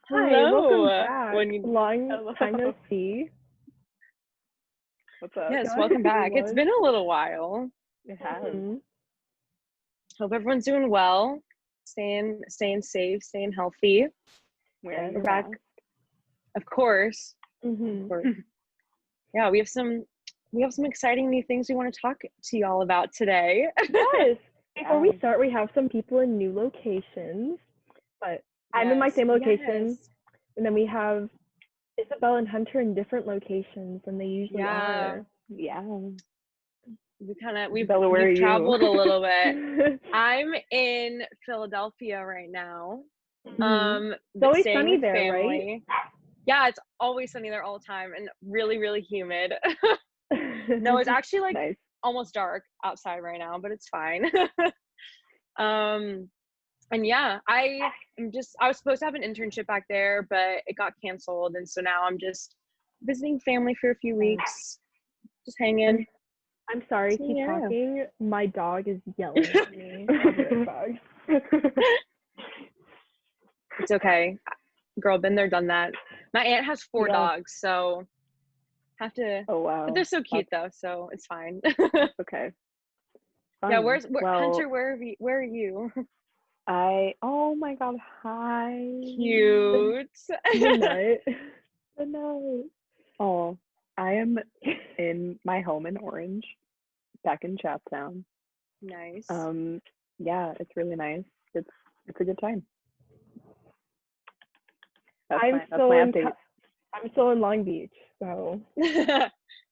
Hi, welcome Hello. back. When you, Long Hello. time no see. What's up? yes, Gosh, welcome it back. It's was. been a little while. It has. Mhm. Hope everyone's doing well, staying safe, staying healthy. Wearing Yes. your We're back, mask. of course. Of Mhm. course. Yeah, we have some exciting new things we want to talk to y'all about today. Yes. Before we Yeah. start, we have some people in new locations, but I'm in my same location, Yes. and then we have Isabel and Hunter in different locations than they usually Yeah. are. Yeah. We've Bella, where are you? traveled a little bit. I'm in Philadelphia right now. Mhm. It's always Staying sunny with there, family. Yeah, it's always sunny there all the time and really, really humid. right? No, it's actually like Nice. almost dark outside right now, but it's fine. And yeah, I was supposed to have an internship back there, but it got canceled, and so now I'm just visiting family for a few weeks, just hanging. I'm sorry, So, keep yeah. talking. My dog is yelling at me. I'll be right back. It's okay. Girl, been there, done that. My aunt has 4 Yeah. dogs, so have to, Oh wow. but they're so cute though, so it's fine. That's okay. Yeah, Fun. Hunter, where are you? Oh my god, hi. Cute. Good night. Good night. Oh, I am in my home in Orange, back in Chaptown. Nice. Yeah, it's really nice. It's a good time. That's I'm my still in update. I'm still in Long Beach, so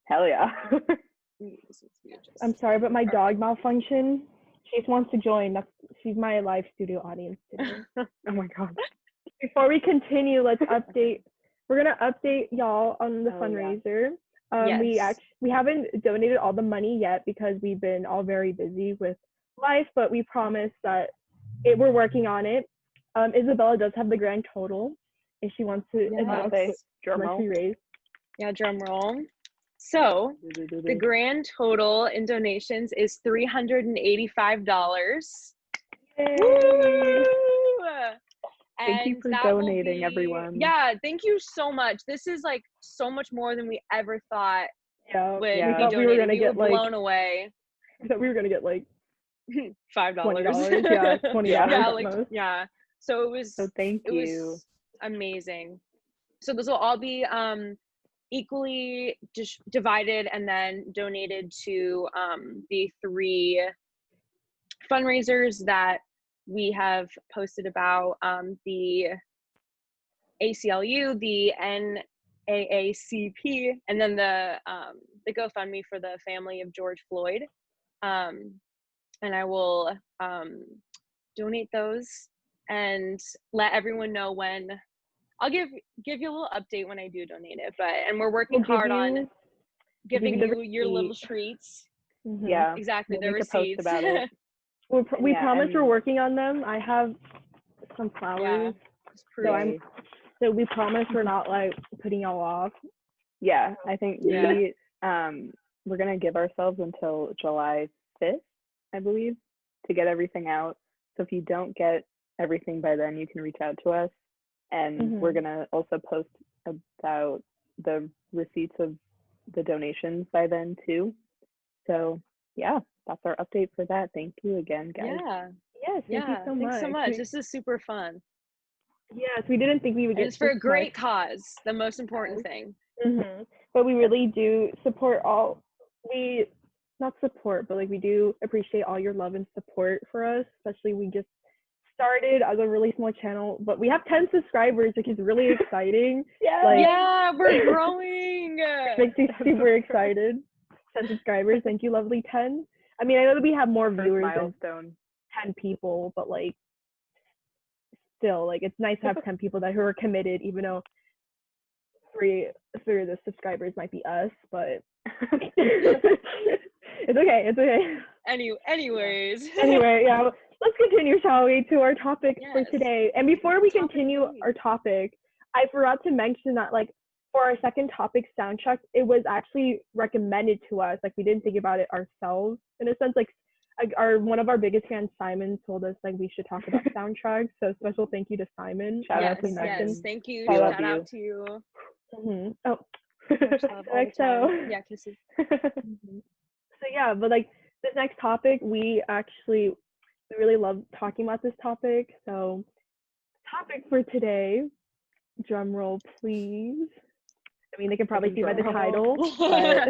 Hell yeah. I'm sorry, but my dog malfunctioned. She just wants to join. She's my live studio audience today. Oh my god. Before we continue, let's update. We're gonna update y'all on the Oh, yeah. fundraiser. Yes. We haven't donated all the money yet because we've been all very busy with life, but we promise that we're working on it. Isabella does have the grand total if she wants to announce Drum how much roll. we raised. Yeah, drum roll. So the grand total in donations is $385. Yay! Woo! Thank you And for that donating, will be, everyone. Yeah, thank you so much. This is like so much more than we ever thought Yeah, would we be thought donated. we were gonna get were like blown away. we thought we were gonna get like $5. $20. Yeah, $20 Yeah. Yeah, at like most. yeah. So thank it you. was amazing. So this will all be equally divided and then donated to the 3 fundraisers that we have posted about, the ACLU, the NAACP, and then the GoFundMe for the family of George Floyd. And I will donate those and let everyone know when. I'll give you a little update when I do donate it, and we're working hard on giving you your little treats. Mm-hmm. Yeah. Exactly, We'll the make a post receipts. about it. We promise we're working on them. I have some flowers. Yeah, so we promise we're not like putting y'all off. Yeah, I think we're gonna give ourselves until July 5th, I believe, to get everything out. So if you don't get everything by then, you can reach out to us, and we're gonna also post about the receipts of the donations by then too. So yeah, that's our update for that. Thank you again, guys. Yeah. Yes, thank you so much. Thanks so much. This is super fun. Yes, we didn't think we would get. It's for a great cause. The most important thing. Mm-hmm. But we really do support all. We not support, but like we do appreciate all your love and support for us. Especially we just started as a really small channel, but we have 10 subscribers, which is really exciting. Yeah, we're growing. Makes me super excited. 10 subscribers. Thank you, lovely 10. I mean, I know that we have more viewers than 10 people, but like still, like it's nice to have 10 people who are committed, even though three of the subscribers might be us, but it's okay. Anyways. Anyway, yeah, let's continue, shall we, to our topic for today. And before we continue our topic, I forgot to mention that like for our second topic, soundtrack, it was actually recommended to us. Like we didn't think about it ourselves in a sense. Like one of our biggest fans, Simon, told us like we should talk about soundtracks. So special thank you to Simon. Shout out to Yes, Megan. thank you. I love Shout out you. to you. Oh, Much love all the XO. time. Yeah, kisses. So yeah, but like this next topic, we really love talking about this topic. So topic for today, drum roll please. I mean, they can probably see by the title, but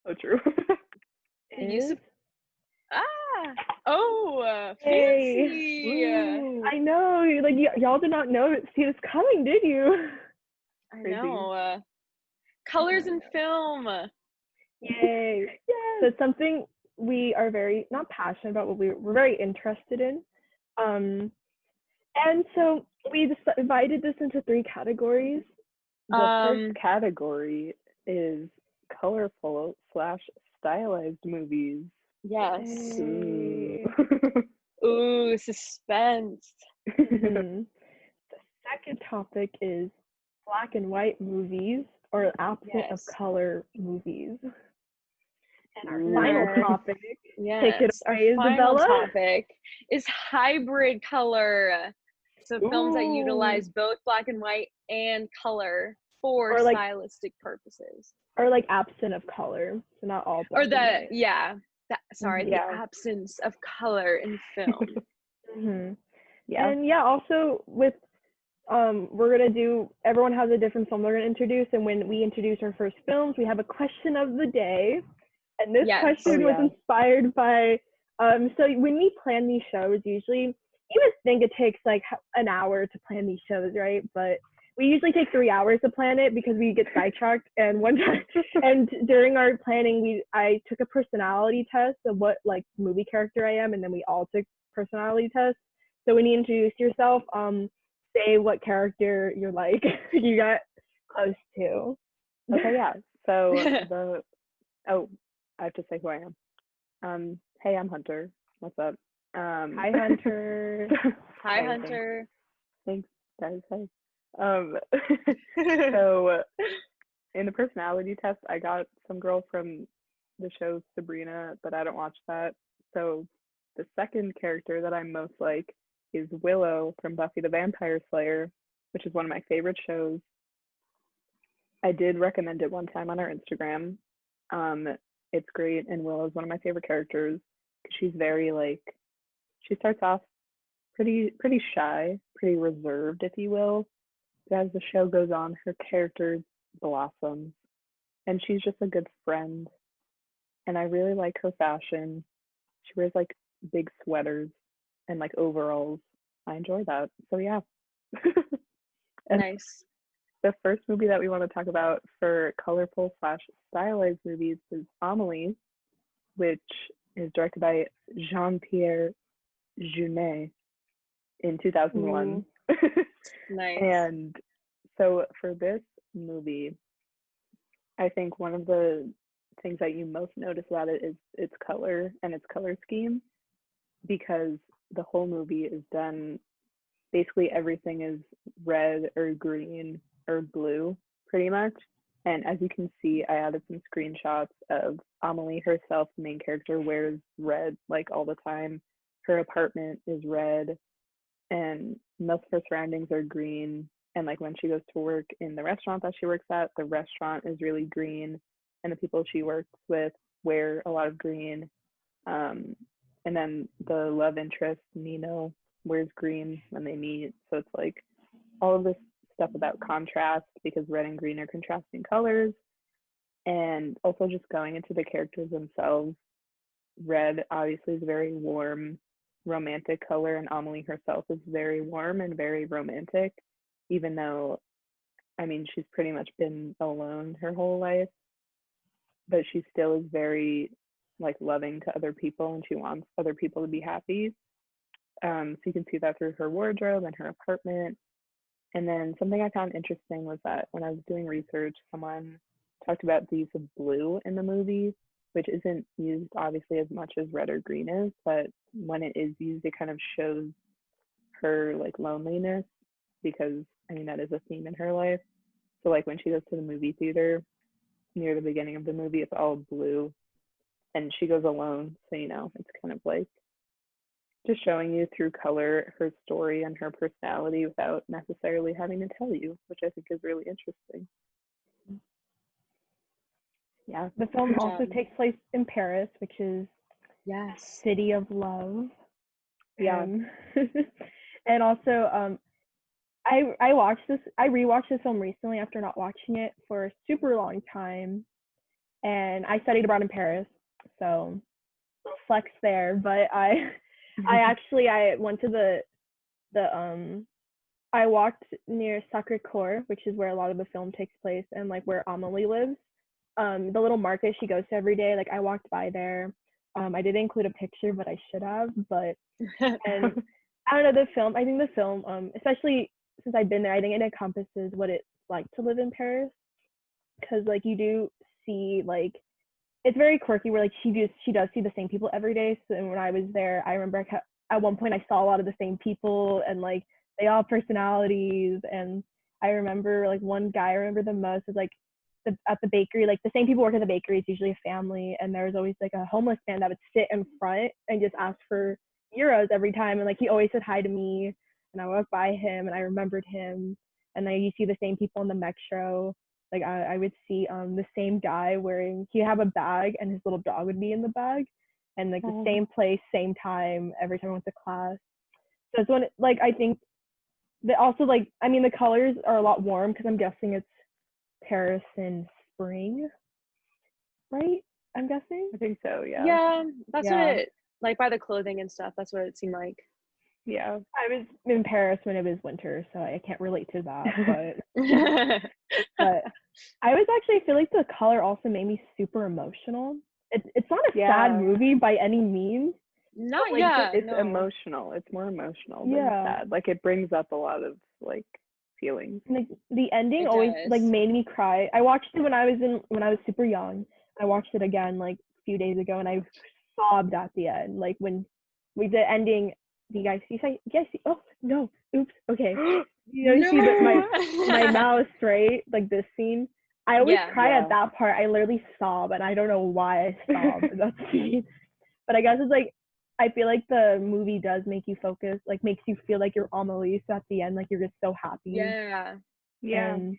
so true. is fancy. I know, like y'all did not see this coming, did you? I Crazy. know. Colors in film. Yay! Yes. So it's something we are very not passionate about, but we're very interested in. And so we divided this into 3 categories. The first category is colorful / stylized movies. Yes. Ooh, suspense. The second topic is black and white movies or absent of color movies. And our final topic, take it away, our final Isabella. topic is hybrid color. So films that utilize both black and white and color for stylistic purposes. Or like absent of color, so not all black and white. The absence of color in film. Yeah. And also with we're gonna do, everyone has a different film they're gonna introduce, and when we introduce our first films, we have a question of the day. And this question was inspired by so when we plan these shows, usually you would think it takes like an hour to plan these shows, right? But we usually take 3 hours to plan it because we get sidetracked. And one time, and during our planning, I took a personality test of what like movie character I am, and then we all took personality tests. So when you introduce yourself, say what character you're like you got close to. Okay, yeah. So I have to say who I am. Hey, I'm Hunter. What's up? Hi, Hunter. Hi, Hunter. Thanks, guys. Hey. So in the personality test, I got some girl from the show Sabrina, but I don't watch that. So the second character that I'm most like is Willow from Buffy the Vampire Slayer, which is one of my favorite shows. I did recommend it one time on our Instagram. It's great, and Willow's one of my favorite characters because she's very she starts off pretty shy, pretty reserved, if you will. But as the show goes on, her character blossoms, and she's just a good friend. And I really like her fashion. She wears big sweaters and overalls. I enjoy that. So yeah. Nice. The first movie that we want to talk about for colorful / stylized movies is Amélie, which is directed by Jean-Pierre Jeunet in 2001. Nice. And so for this movie, I think one of the things that you most notice about it is its color and its color scheme, because the whole movie is done, basically everything is red or green or blue pretty much. And as you can see, I added some screenshots of Amélie herself. The main character wears red all the time. Her apartment is red, and most of her surroundings are green. And when she goes to work in the restaurant that she works at, the restaurant is really green, and the people she works with wear a lot of green. And then the love interest, Nino, wears green when they meet. So it's all of this stuff about contrast, because red and green are contrasting colors. And also just going into the characters themselves, red obviously is a very warm, romantic color, and Amélie herself is very warm and very romantic, even though, I mean, she's pretty much been alone her whole life, but she still is very loving to other people, and she wants other people to be happy. So you can see that through her wardrobe and her apartment. And then something I found interesting was that when I was doing research, someone talked about the use of blue in the movie, which isn't used obviously as much as red or green is, but when it is used, it kind of shows her loneliness, because I mean that is a theme in her life. So when she goes to the movie theater, near the beginning of the movie, it's all blue, and she goes alone. So, you know, it's kind of like just showing you through color her story and her personality without necessarily having to tell you, which I think is really interesting. Yeah. The film also takes place in Paris, which is city of love. Yeah. And also, I rewatched this film recently after not watching it for a super long time, and I studied abroad in Paris, so flex there. But I went to I walked near Sacré-Cœur, which is where a lot of the film takes place, and like where Amélie lives. The little market she goes to every day, like I walked by there. I didn't include a picture, but I should have. But and I don't know, I think the film, especially since I've been there, I think it encompasses what it's like to live in Paris, because like you do see, like, it's very quirky where like she does see the same people every day. So when I was there, I remember at one point I saw a lot of the same people, and like they all have personalities. And I remember like one guy I remember the most is like at the bakery, like the same people work at the bakery. It's usually a family, and there was always like a homeless man that would sit in front and just ask for euros every time, and like he always said hi to me, and I walked by him and I remembered him. And then you see the same people in the metro, like I would see the same guy he'd have a bag and his little dog would be in the bag, and like the same place, same time every time I went to class. So it's when like I think that also, like, I mean the colors are a lot warm because I'm guessing it's Paris in spring, right? I'm guessing. I think so, yeah. Yeah, that's what it, like by the clothing and stuff, that's what it seemed like. Yeah. I was in Paris when it was winter, so I can't relate to that, but I feel like the color also made me super emotional. It's not a sad movie by any means. Not like, it's no. emotional. It's more emotional than sad. Like it brings up a lot of like feelings. Like the ending always like made me cry. I watched it when I was super young. I watched it again like a few days ago, and I sobbed at the end. Like when the ending. Do you guys see? Oh no! Oops. Okay. You know, see my mouse, right? Like this scene. I always cry at that part. I literally sob, and I don't know why I sob in that scene. But I guess it's like I feel like the movie does make you focus, like makes you feel like you're Amélie. So at the end, like you're just so happy. Yeah. And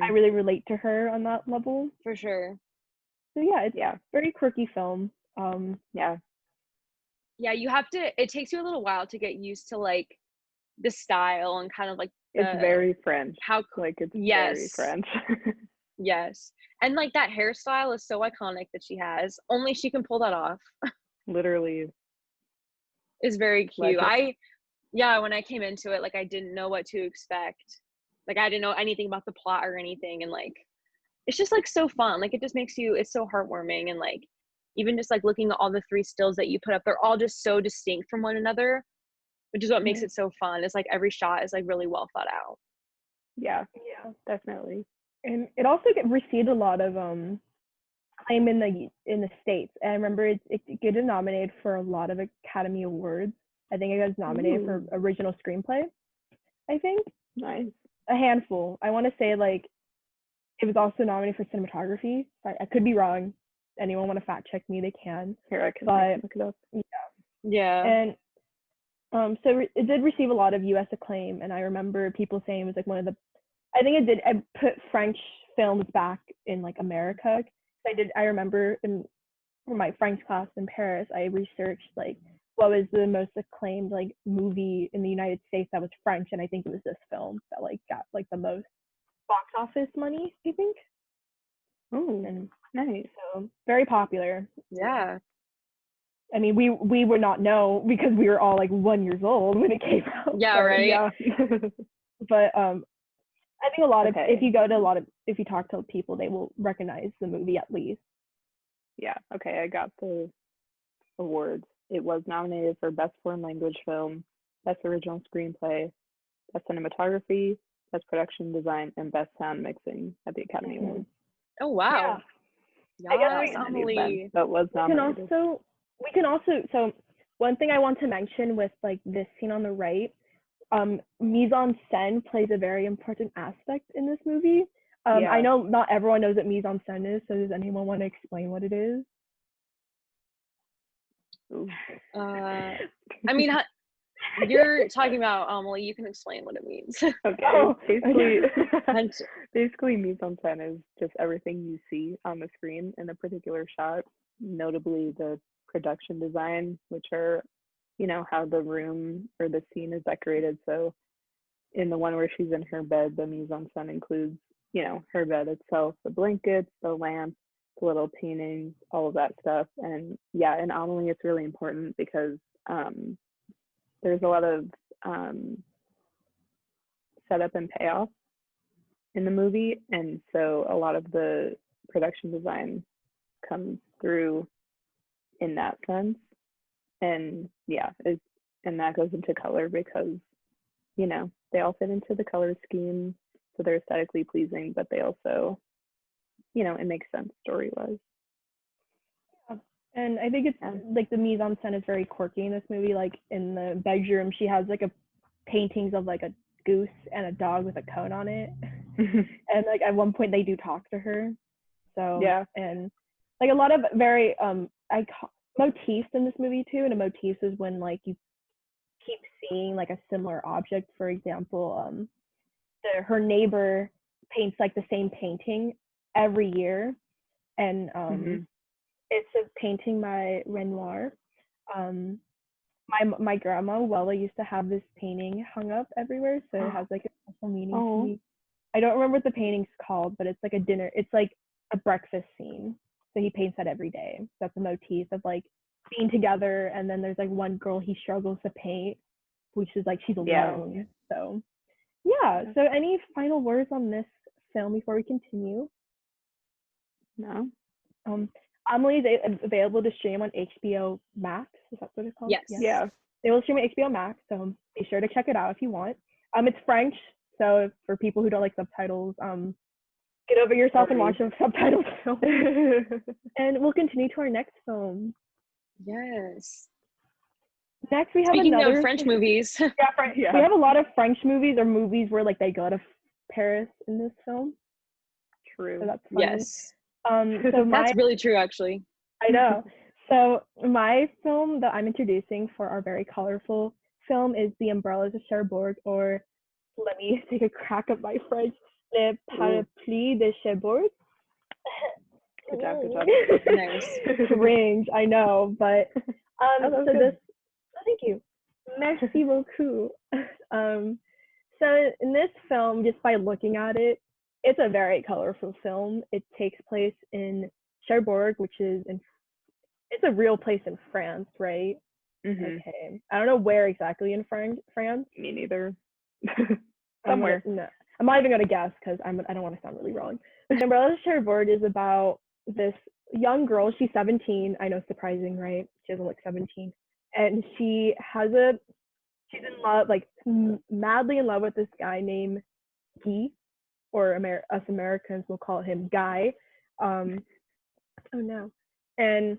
I really relate to her on that level. For sure. So yeah, it's very quirky film. Yeah, you have to, it takes you a little while to get used to like the style and kind of like it's very French. It's very French. Yes. And like that hairstyle is so iconic that she has. Only she can pull that off. Literally. It's very cute. When I came into it, like I didn't know what to expect. Like I didn't know anything about the plot or anything, and like it's just like so fun. Like it just makes you, it's so heartwarming, and like even just like looking at all the 3 stills that you put up, they're all just so distinct from one another, which is what makes it so fun. It's like every shot is like really well thought out. Yeah, definitely. And it also received a lot of acclaim in the States. And I remember it getting nominated for a lot of Academy Awards. I think it was nominated for original screenplay, I think. Nice. A handful. I want to say like it was also nominated for cinematography. I could be wrong. Anyone want to fact check me, they can. Here, I can look it up. Yeah. And so it did receive a lot of US acclaim, and I remember people saying it was like one of the, I put French films back in like America. I remember in my French class in Paris, I researched like what was the most acclaimed like movie in the United States that was French, and I think it was this film that like got like the most box office money, I think. Oh, and nice. So very popular. Yeah. I mean, we would not know because we were all like 1 year old when it came out. Yeah, right. Yeah. But I think a lot of if you talk to people, they will recognize the movie at least. Yeah. Okay. I got the awards. It was nominated for Best Foreign Language Film, Best Original Screenplay, Best Cinematography, Best Production Design, and Best Sound Mixing at the Academy Awards. Oh wow. Yeah. I guess Amélie. That was nominated. We can also so one thing I want to mention with like this scene on the right, mise en scène plays a very important aspect in this movie. I know not everyone knows what mise en scène is, so does anyone want to explain what it is? Ooh. I mean, you're talking about well, you can explain what it means. Okay. Basically, And basically, mise en scène is just everything you see on the screen in a particular shot, notably the production design, which are, you know, how the room or the scene is decorated. So in the one where she's in her bed, the mise en scène includes, you know, her bed itself, the blankets, the lamp, the little paintings, all of that stuff. And yeah, in Amelie, it's really important because there's a lot of setup and payoff in the movie, and so a lot of the production design comes through in that sense. And yeah, and that goes into color because, you know, they all fit into the color scheme, so they're aesthetically pleasing, but they also, you know, it makes sense story-wise. And I think it's like the mise en scène is very quirky in this movie. Like in the bedroom, she has like a paintings of like a goose and a dog with a cone on it. And like at one point they do talk to her. So yeah, and like a lot of very motifs in this movie too. And a motif is when like you keep seeing like a similar object. For example, her neighbor paints like the same painting every year, and it's a painting by Renoir. My grandma Wella used to have this painting hung up everywhere, so it has like a special meaning to me. I don't remember what the painting's called, but it's like a dinner. It's like a breakfast scene. So he paints that every day. That's a motif of like being together, and then there's like one girl he struggles to paint, which is like she's alone. Yeah. So yeah. So any final words on this film before we continue? No. Amelie is available to stream on HBO Max. Is that what it's called? Yes. Yeah. They will stream on HBO Max, so be sure to check it out if you want. It's French, so for people who don't like subtitles, get over yourself and watch a subtitled film. And we'll continue to our next film. Yes. Next, we have Speaking another of French movies. Yeah. We have a lot of French movies or movies where like they go to Paris in this film. True. So that's funny. Yes. So that's really true, actually. I know. So my film that I'm introducing for our very colorful film is The Umbrellas of Cherbourg, or let me take a crack at my French, Les Parapluies de Cherbourg. Good job, good job. Nice. Cringe, I know, but so this. Oh, thank you. Merci beaucoup. So in this film, just by looking at it, it's a very colorful film. It takes place in Cherbourg, which is it's a real place in France, right? Okay. I don't know where exactly in France. Me neither. Somewhere. No, I'm not even gonna guess because I don't want to sound really wrong. Umbrella Cherbourg is about this young girl. She's 17. I know, surprising, right? She doesn't look 17, and she's in love, like madly in love with this guy named Guy, or us Americans will call him Guy. Oh no. And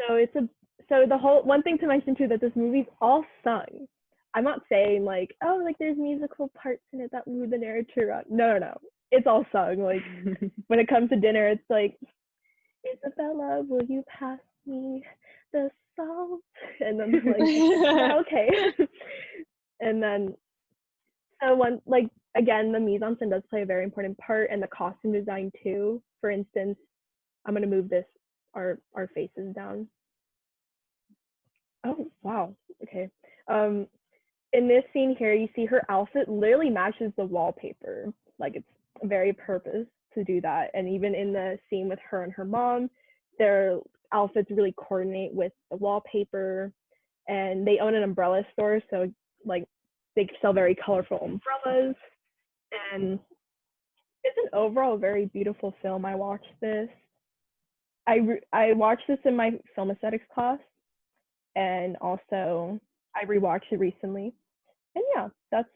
so the whole one thing to mention too, that this movie's all sung. I'm not saying like, oh, like there's musical parts in it that move the narrative around. No. It's all sung. Like when it comes to dinner, it's like, Isabella, will you pass me the salt? And then like, yeah, okay. And then so again, the mise en scène does play a very important part, and the costume design too. For instance, I'm gonna move our faces down. Oh wow, okay. In this scene here, you see her outfit literally matches the wallpaper. Like it's very purpose to do that. And even in the scene with her and her mom, their outfits really coordinate with the wallpaper. And they own an umbrella store, so like they sell very colorful umbrellas. And it's an overall very beautiful film. I watched this. I watched this in my film aesthetics class, and also I rewatched it recently. And yeah, that's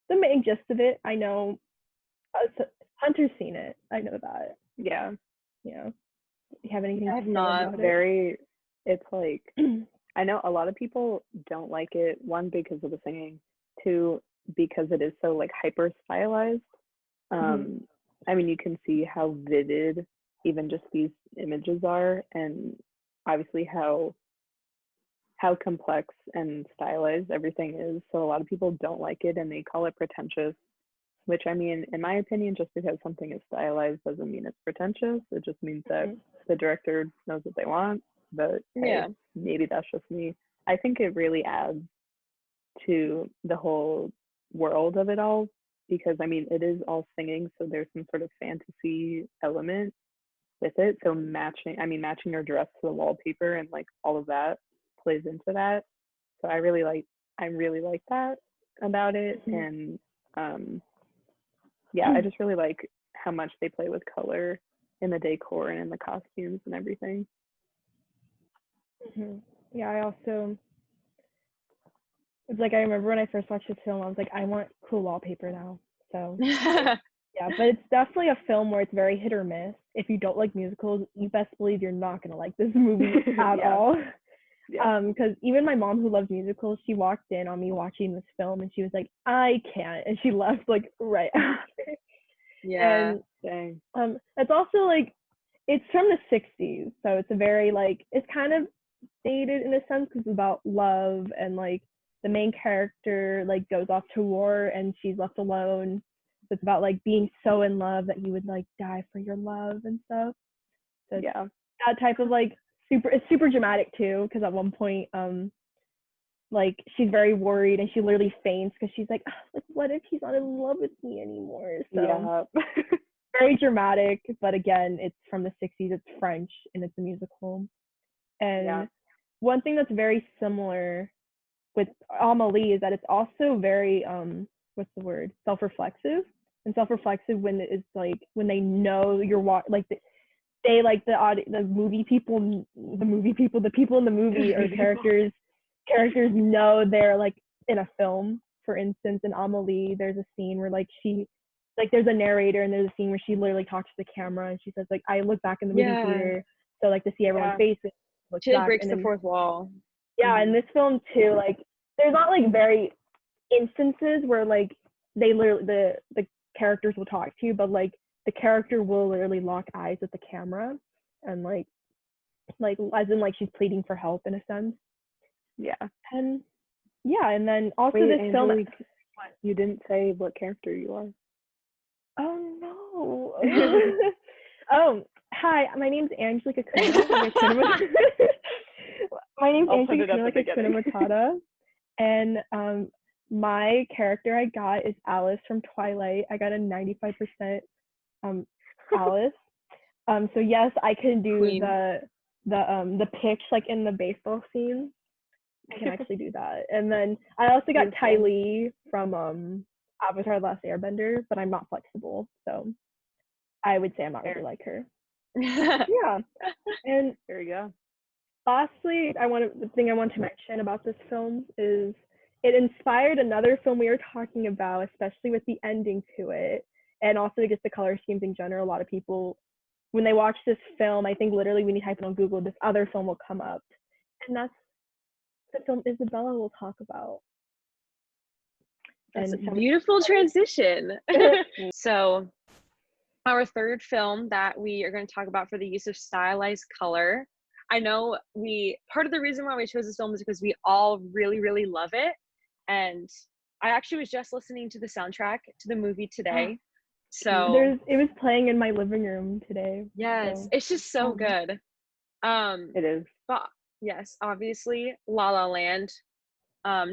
the main gist of it. I know Hunter's seen it. I know that. Yeah. Yeah. You have anything? I have not. It's like I know a lot of people don't like it. One, because of the singing. Two, because it is so like hyper stylized. I mean, you can see how vivid even just these images are, and obviously how how complex and stylized everything is. So a lot of people don't like it and they call it pretentious, which I mean, in my opinion, just because something is stylized doesn't mean it's pretentious. It just means that the director knows what they want. But hey, maybe that's just me. I think it really adds to the whole world of it all, because I mean, it is all singing, so there's some sort of fantasy element with it. So matching your dress to the wallpaper and like all of that plays into that. So I really like that about it. And I just really like how much they play with color in the decor and in the costumes and everything. Yeah, I also, it's like I remember when I first watched this film, I was like, I want cool wallpaper now. So yeah, but it's definitely a film where it's very hit or miss. If you don't like musicals, you best believe you're not gonna like this movie at all. Because even my mom, who loves musicals, she walked in on me watching this film and she was like, I can't, and she left like right after. Yeah. And it's also like, it's from the 60s, so it's a very like, it's kind of dated in a sense because it's about love, and like the main character like goes off to war and she's left alone. So it's about like being so in love that you would like die for your love and stuff. So that type of like it's super dramatic too, because at one point like she's very worried and she literally faints because she's like, what if he's not in love with me anymore? So very dramatic, but again, it's from the 60s, it's French, and it's a musical. And one thing that's very similar with Amelie is that it's also very what's the word, self-reflexive. And self-reflexive when it's like when they know you're like they like the people in the movie or characters know they're like in a film. For instance, in Amelie, there's a scene where like there's a narrator and there's a scene where she literally talks to the camera and she says like, I look back in the movie theater so like to see everyone's faces. She like breaks the fourth wall. Yeah, in this film too, like there's not like very instances where like they literally the characters will talk to you, but like the character will literally lock eyes with the camera and like as in like she's pleading for help in a sense. And then also this film, you didn't say what character you are. Oh no. Oh, hi, my name's Angelica my name's Angelica Matata, and my character I got is Alice from Twilight. I got a 95% Alice. So yes, I can do Queen. The pitch like in the baseball scene. I can actually do that. And then I also got Ty Lee from Avatar: The Last Airbender, but I'm not flexible, so I would say I'm not really like her. And there you go. Lastly, the thing I want to mention about this film is it inspired another film we were talking about, especially with the ending to it, and also just the color schemes in general. A lot of people, when they watch this film, I think literally when you type it on Google, this other film will come up, and that's the film Isabella will talk about. That's a beautiful transition. So our third film that we are going to talk about for the use of stylized color. I know part of the reason why we chose this film is because we all really, really love it. And I actually was just listening to the soundtrack to the movie today. So it was playing in my living room today. Yes, so. It's just so good. It is. But yes, obviously La La Land,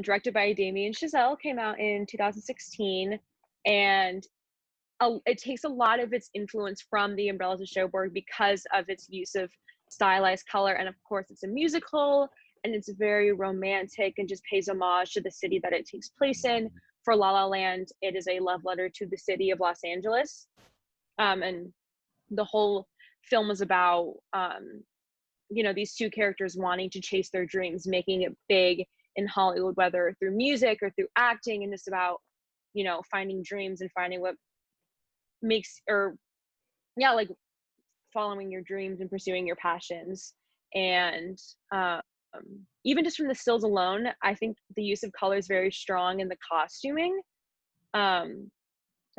directed by Demy and Chazelle, came out in 2016, and it takes a lot of its influence from The Umbrellas of Cherbourg because of its use of stylized color, and of course it's a musical and it's very romantic and just pays homage to the city that it takes place in. For La La Land, it is a love letter to the city of Los Angeles, and the whole film is about these two characters wanting to chase their dreams, making it big in Hollywood, whether through music or through acting, and it's about finding dreams and finding what makes like following your dreams and pursuing your passions. And even just from the stills alone, I think the use of color is very strong in the costuming,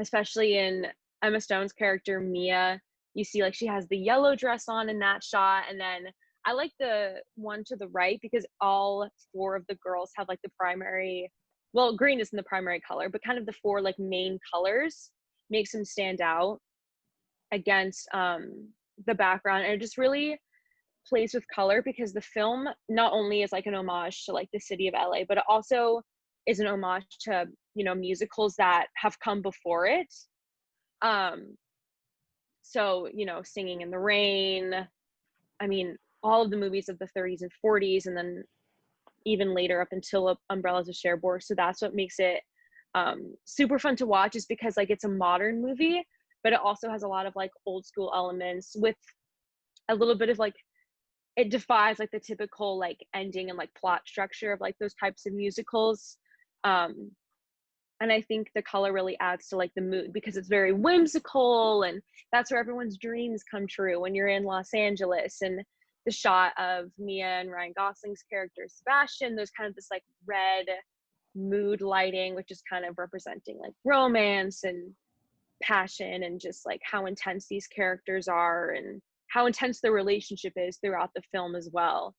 especially in Emma Stone's character Mia. You see like she has the yellow dress on in that shot, and then I like the one to the right because all 4 of the girls have like the primary, well, green isn't the primary color, but kind of the 4 like main colors makes them stand out against the background. And it just really plays with color because the film not only is like an homage to like the city of LA, but it also is an homage to, you know, musicals that have come before it. So, you know, Singing in the Rain, I mean, all of the movies of the 30s and 40s, and then even later up until Umbrellas of Cherbourg. So that's what makes it super fun to watch, is because like it's a modern movie, but it also has a lot of like old school elements with a little bit of like, it defies like the typical like ending and like plot structure of like those types of musicals. And I think the color really adds to like the mood because it's very whimsical, and that's where everyone's dreams come true when you're in Los Angeles. And the shot of Mia and Ryan Gosling's character Sebastian, there's kind of this like red mood lighting, which is kind of representing like romance and passion and just like how intense these characters are and how intense their relationship is throughout the film as well.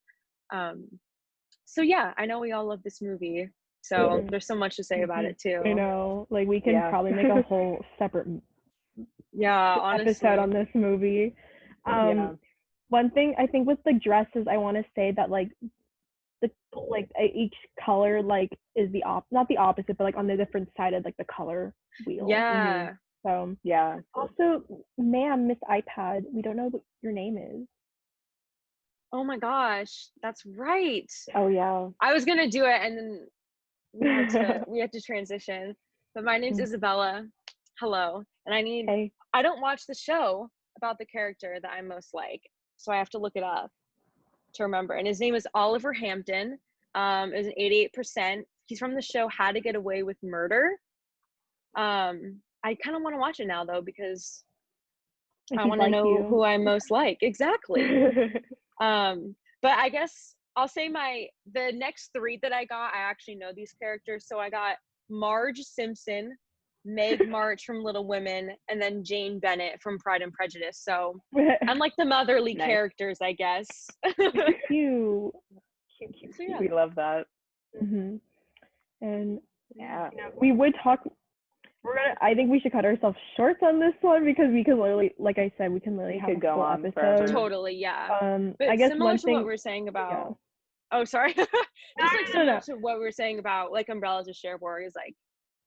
So yeah, I know we all love this movie. So there's so much to say about it too. I know, like we can probably make a whole separate episode on this movie. One thing I think with the dresses, I want to say that like each color like is not the opposite, but like on the different side of like the color wheel. Yeah. So yeah. Also, ma'am, Miss iPad, we don't know what your name is. Oh my gosh, that's right. Oh yeah. I was gonna do it and then we had to transition. But my name's Isabella. Hello. And I don't watch the show about the character that I most like, so I have to look it up to remember. And his name is Oliver Hampton. Is an 88%. He's from the show How to Get Away with Murder. I kind of want to watch it now though because I want to know who I most like. Exactly. But I guess I'll say the next 3 that I got, I actually know these characters. So I got Marge Simpson, Meg March from Little Women, and then Jane Bennett from Pride and Prejudice. So I'm like the motherly characters, I guess. Cute. So, yeah. We love that. And yeah, you know, we would talk. I think we should cut ourselves short on this one because we can literally, like I said, we can literally have a full episode. Forever. Totally, yeah. But I guess similar to what we were saying about. Oh, sorry. Just like similar to what we were saying about like Umbrellas of Cherbourg is like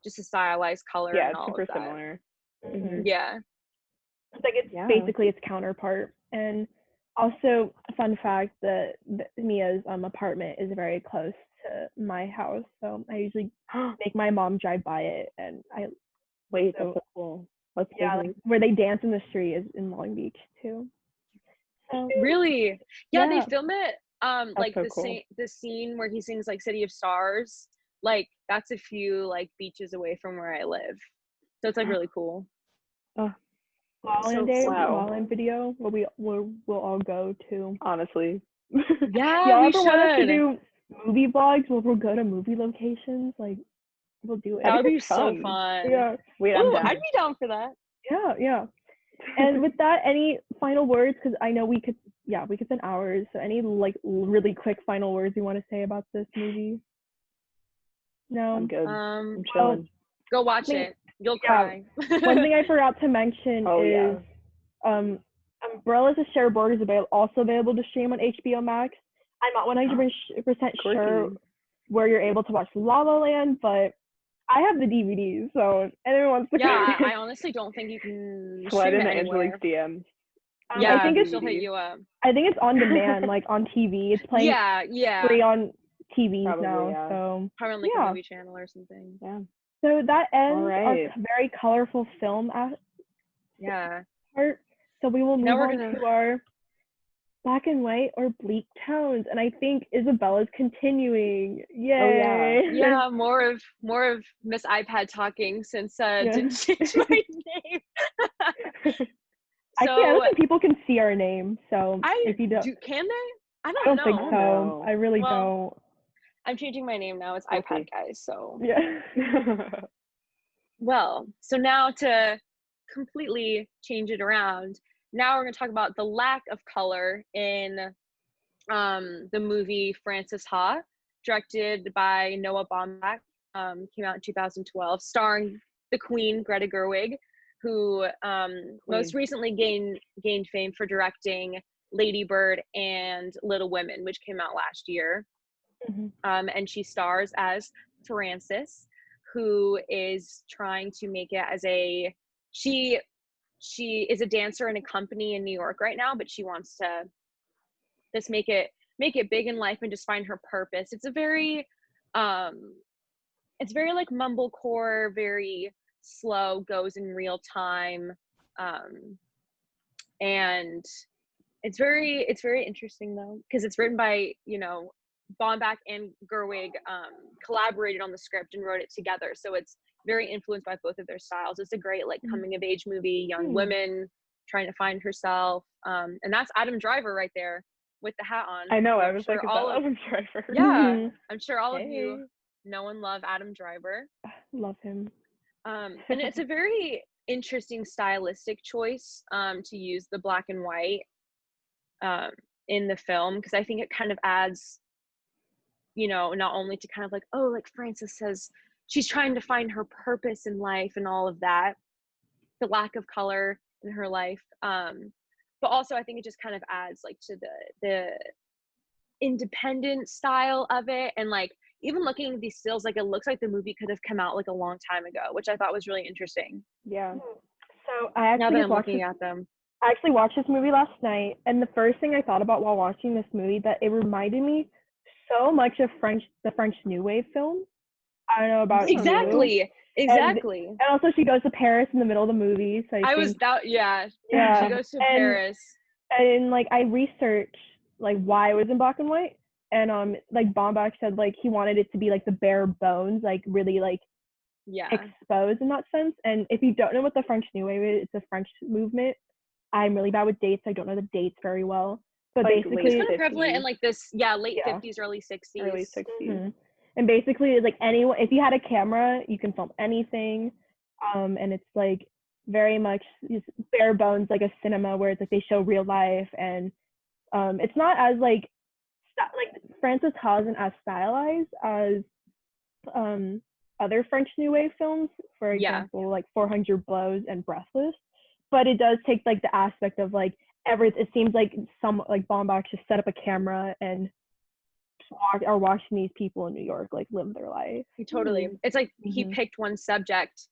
just a stylized color. Yeah, and all super of that. similar. Yeah. It's like it's basically its counterpart. And also, fun fact that Mia's apartment is very close to my house, so I usually make my mom drive by it, and that's so cool. Like, where they dance in the street is in Long Beach too. So, really? Yeah, they film it. Like so the scene where he sings like City of Stars, like that's a few like beaches away from where I live, so it's like really cool. Wildland video where we'll all go to. Honestly. Yeah, y'all we ever should. want us to do movie vlogs where we'll go to movie locations? Like, we'll do it. That would be so fun. Yeah. I'd be down for that. Yeah. And with that, any final words? Because I know we could spend hours. So any like really quick final words you want to say about this movie? No. I'm good. I'm chilling. Go watch it. You'll cry. One thing I forgot to mention is Umbrellas of Cherbourg is also available to stream on HBO Max. I'm not 100% sure where you're able to watch La La Land, but I have the DVDs, so if anyone wants to I honestly don't think you can slide into Angelique's DMs. I think she'll hit you up. I think it's on demand, like on TV. It's playing free on TVs now. Yeah. So probably on like a movie channel or something. Yeah. So that ends our very colorful film part. So we will move on to our black and white or bleak tones, and I think Isabella's continuing. Yay! Oh, yeah, more of Miss iPad talking since didn't change my name. Actually, I don't think people can see our name. So if you don't, can they? I don't know. Think so. I really don't. I'm changing my name now. It's iPad guys. So yeah. Well, so now to completely change it around, now we're going to talk about the lack of color in the movie Frances Ha, directed by Noah Baumbach, came out in 2012, starring the Queen, Greta Gerwig, who most recently gained fame for directing Lady Bird and Little Women, which came out last year. And she stars as Frances, who is trying to make it as she is a dancer in a company in New York right now, but she wants to just make it big in life and just find her purpose. It's very like mumblecore, very slow, goes in real time, and it's very interesting though, because it's written by, you know, Baumbach and Gerwig collaborated on the script and wrote it together, so it's very influenced by both of their styles. It's a great like coming of age movie, young women trying to find herself, and that's Adam Driver right there with the hat on. I know, I was like, Adam Driver. Yeah, I'm sure all of you know and love Adam Driver. Love him. And it's a very interesting stylistic choice to use the black and white in the film, because I think it kind of adds, you know, not only to kind of like, oh, like Frances says she's trying to find her purpose in life and all of that, the lack of color in her life, but also I think it just kind of adds like to the independent style of it. And like even looking at these stills, like it looks like the movie could have come out like a long time ago, which I thought was really interesting. Yeah. So I actually now that I'm looking at them, I actually watched this movie last night, and the first thing I thought about while watching this movie, that it reminded me so much of the French New Wave film. I don't know about exactly. And also she goes to Paris in the middle of the movie. So yeah. She goes to Paris. And like I researched like why it was in black and white, and like Baumbach said like he wanted it to be like the bare bones, like really like exposed in that sense. And if you don't know what the French New Wave is, it's a French movement. I'm really bad with dates. I don't know the dates very well. But like basically it's kind of prevalent in like this late 50s, early 60s. Early 60s. And basically like anyone, if you had a camera, you can film anything. And it's like very much bare bones, like a cinema where it's like they show real life, and it's not as like Frances Ha isn't as stylized as other French New Wave films, for example, like 400 Blows and Breathless. But it does take like the aspect of like it seems like some like Baumbach just set up a camera and are watching these people in New York like live their life. Totally. It's like he picked one subject,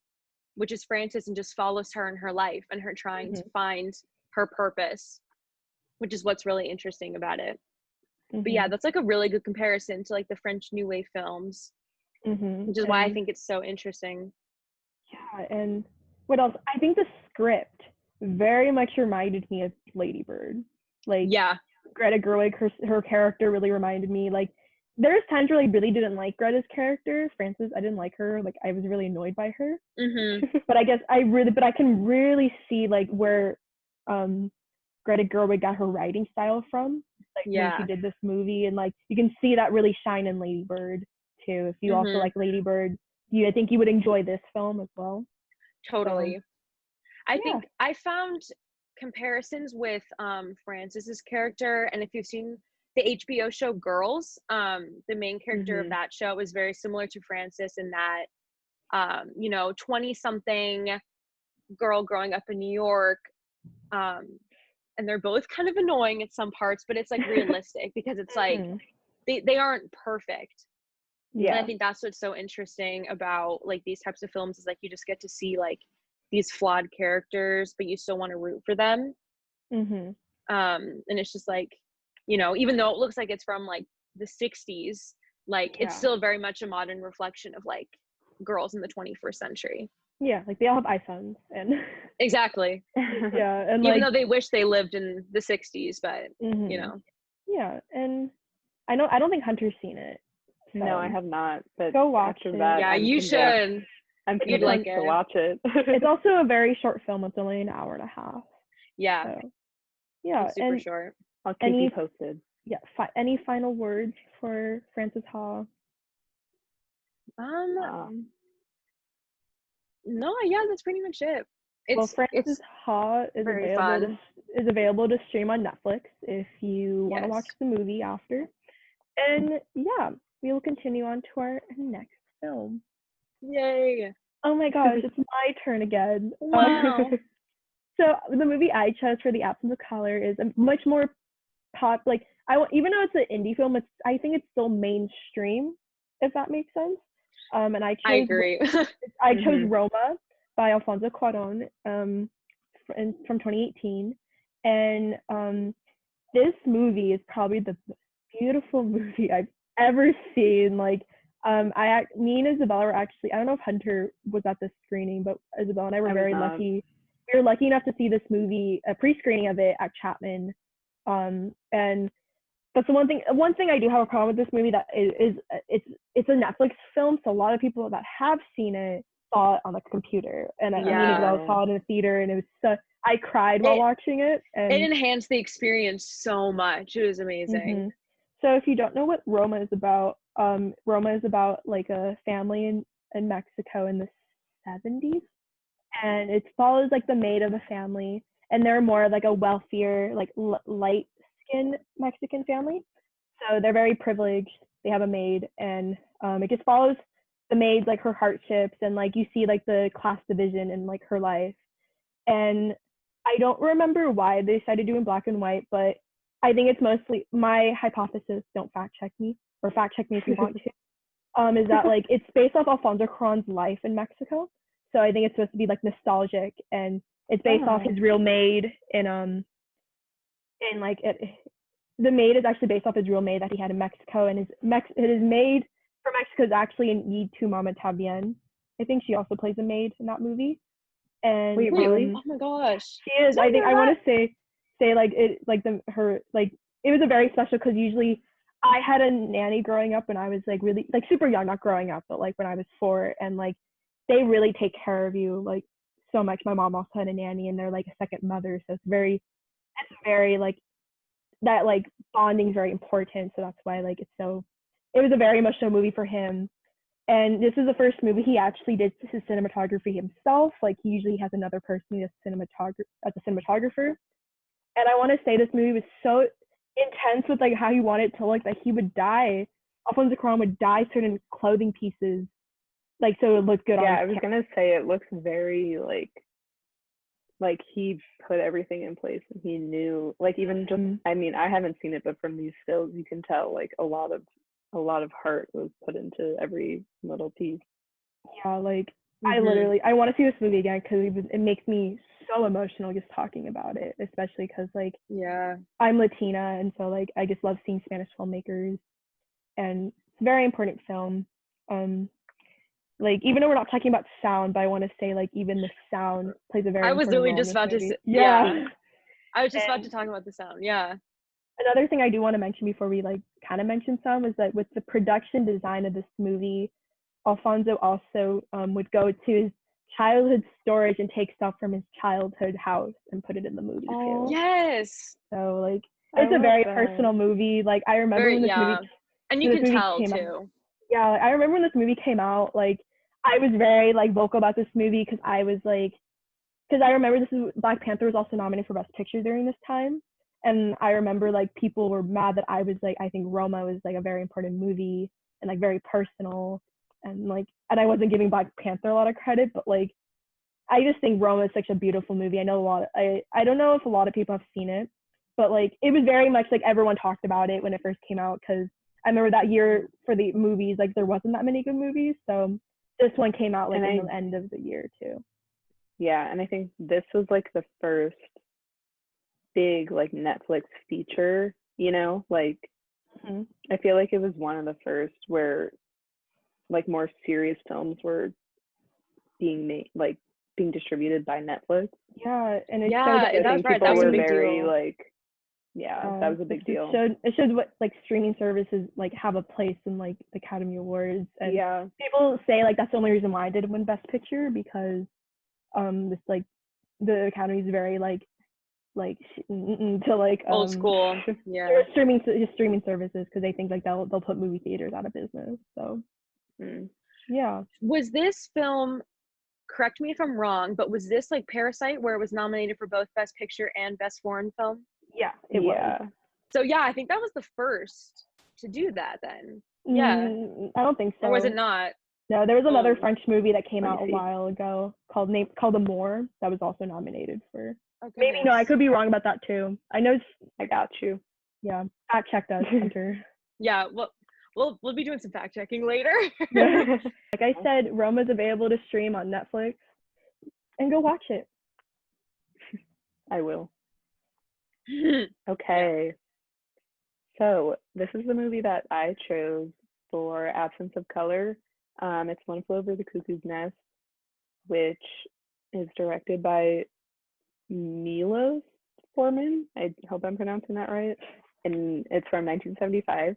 which is Frances, and just follows her in her life and her trying to find her purpose, which is what's really interesting about it. But yeah, that's like a really good comparison to like the French New Wave films, which is why I think it's so interesting. Yeah, and what else? I think the script very much reminded me of Lady Bird. Like, Greta Gerwig, her character really reminded me. Like, there's times where I really didn't like Greta's character, Frances. I didn't like her. Like, I was really annoyed by her. But I guess I can really see like where Greta Gerwig got her writing style from. Like when she did this movie, and like you can see that really shine in Lady Bird too. If you also like Lady Bird, I think you would enjoy this film as well. Totally. I think I found comparisons with Frances's character, and if you've seen the HBO show Gorls, the main character of that show is very similar to Frances in that 20-something girl growing up in New York, and they're both kind of annoying at some parts, but it's like realistic because it's like they aren't perfect. And I think that's what's so interesting about like these types of films, is like you just get to see like these flawed characters, but you still want to root for them. And it's just like, even though it looks like it's from like the 60s, like it's still very much a modern reflection of like girls in the 21st century. Yeah, like they all have iPhones and exactly. And even though they wish they lived in the 60s, but Yeah, and I don't think Hunter's seen it. So. No, I have not. But go watch it. That, you should. I'm convinced to watch it. It's also a very short film. It's only an hour and a half. Yeah. So, yeah. It's super short. I'll keep you posted. Yeah. Any final words for Frances Ha? No, yeah, that's pretty much it. Frances Ha is available to stream on Netflix if you want to watch the movie after. And yeah, we will continue on to our next film. Yay! Oh my gosh, it's my turn again. Wow. So the movie I chose for The Absence of Color is a much more pop. Like even though it's an indie film, I think it's still mainstream, if that makes sense. And I agree. I chose Roma by Alfonso Cuarón from 2018, and this movie is probably the most beautiful movie I've ever seen. Like me and Isabella were actually, I don't know if Hunter was at the screening, but Isabella and I were very lucky. We were lucky enough to see this movie, a pre-screening of it at Chapman. But the one thing I do have a problem with this movie that is it's a Netflix film, so a lot of people that have seen it saw it on the computer, and I mean, I saw it in the theater, and it was I cried while watching it. And it enhanced the experience so much. It was amazing. So if you don't know what Roma is about like a family in Mexico in the 70s, and it follows like the maid of the family, and they're more like a wealthier, like light-skinned Mexican family. So they're very privileged. They have a maid, and it just follows the maid's like her hardships, and like you see like the class division in like her life. And I don't remember why they decided to do in black and white, but I think it's mostly my hypothesis. Don't fact check me, or fact check me if you want to. Is that like it's based off Alfonso Cuarón's life in Mexico, so I think it's supposed to be like nostalgic, and it's based off his real maid, and like the maid is actually based off his real maid that he had in Mexico, and his maid for Mexico is actually in Y Tu Mama Tambien. I think she also plays a maid in that movie. And wait, really? Oh my gosh, she is. I think I want to say like it like it was a very special, because usually I had a nanny growing up when I was like really like super young, not growing up, but like when I was 4, and like they really take care of you like so much. My mom also had a nanny, and they're like a second mother, so it's very like that like bonding is very important. So that's why like it was a very emotional movie for him. And this is the first movie he actually did his cinematography himself. Like he usually has another person as a cinematographer. And I want to say this movie was so intense with like how he wanted to look, that he would dye, Alfonso Cuarón would dye certain clothing pieces, like so it would look good on his I was gonna say it looks very like he put everything in place, and he knew, like, even just I mean, I haven't seen it, but from these stills you can tell like a lot of heart was put into every little piece. Yeah, like I want to see this movie again, because it makes me so emotional just talking about it, especially because like I'm Latina, and so like I just love seeing Spanish filmmakers, and it's a very important film. Like even though we're not talking about sound, but I want to say like even the sound plays a very important role. I was just about to say, I was just about to talk about the sound. Another thing I do want to mention before we like kind of mention some is that with the production design of this movie, Alfonso also would go to his childhood storage and take stuff from his childhood house and put it in the movie too. Yes. So like it's a very personal movie. Like I remember when this movie, and you can tell too. Yeah, like, I remember when this movie came out, like I was very like vocal about this movie, because I remember Black Panther was also nominated for Best Picture during this time. And I remember like people were mad that I was like, I think Roma was like a very important movie and like very personal, and I wasn't giving Black Panther a lot of credit, but like I just think Roma is such a beautiful movie. I know I don't know if a lot of people have seen it, but like it was very much like everyone talked about it when it first came out, because I remember that year for the movies, like there wasn't that many good movies, so this one came out like in the end of the year too. Yeah, and I think this was like the first big like Netflix feature, you know, like I feel like it was one of the first where like more serious films were being made, like being distributed by Netflix. Yeah, and it that's right. That was a big deal. Like, that was a big deal. It showed what like streaming services like have a place in like the Academy Awards, and people say like that's the only reason why I didn't win Best Picture, because this like the Academy is very like to like old school, streaming services, because they think like they'll put movie theaters out of business. So was this film correct me if I'm wrong, but was this like Parasite where it was nominated for both Best Picture and Best Foreign Film? Yeah, it was. So yeah, I think that was the first to do that then. Yeah. I don't think so. Or was it not? No, there was another French movie that came out a while ago called Amour that was also nominated for. Oh, maybe no, I could be wrong about that too. I know. I got you. Yeah, fact check us, Hunter. Yeah, well, we'll be doing some fact checking later. Like I said, Roma's available to stream on Netflix, and go watch it. I will. Okay. So this is the movie that I chose for Absence of Color. It's One Flew Over the Cuckoo's Nest, which is directed by Milos Forman. I hope I'm pronouncing that right. And it's from 1975.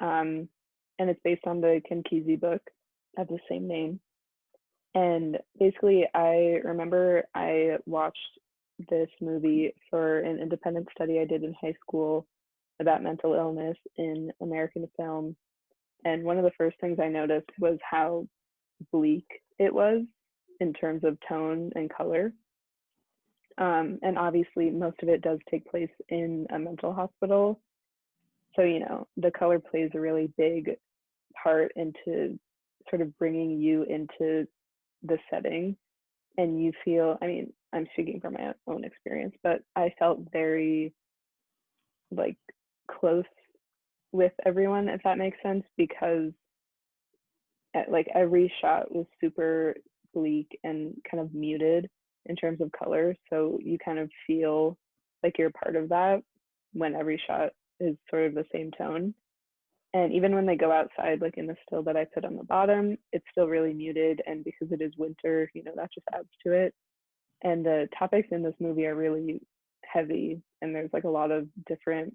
And it's based on the Kim Kesey book of the same name. And basically, I remember I watched this movie for an independent study I did in high school about mental illness in American film. And one of the first things I noticed was how bleak it was in terms of tone and color. And obviously, most of it does take place in a mental hospital. So, you know, the color plays a really big part into sort of bringing you into the setting. And you feel, I mean, I'm speaking from my own experience, but I felt very like close with everyone, if that makes sense, because like every shot was super bleak and kind of muted in terms of color. So you kind of feel like you're part of that when every shot is sort of the same tone. And even when they go outside, like in the still that I put on the bottom, it's still really muted. And because it is winter, you know, that just adds to it. And the topics in this movie are really heavy. And there's like a lot of different,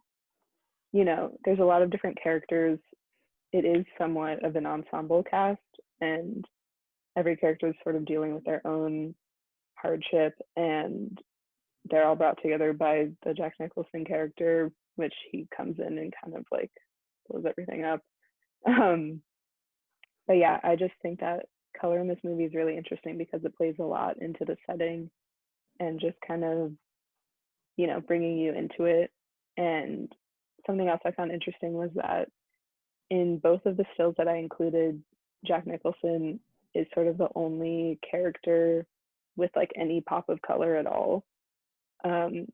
you know, there's a lot of different characters. It is somewhat of an ensemble cast, and every character is sort of dealing with their own hardship, and they're all brought together by the Jack Nicholson character, which he comes in and kind of like blows everything up. But yeah, I just think that color in this movie is really interesting because it plays a lot into the setting and just kind of, you know, bringing you into it. And something else I found interesting was that in both of the stills that I included, Jack Nicholson is sort of the only character with like any pop of color at all. And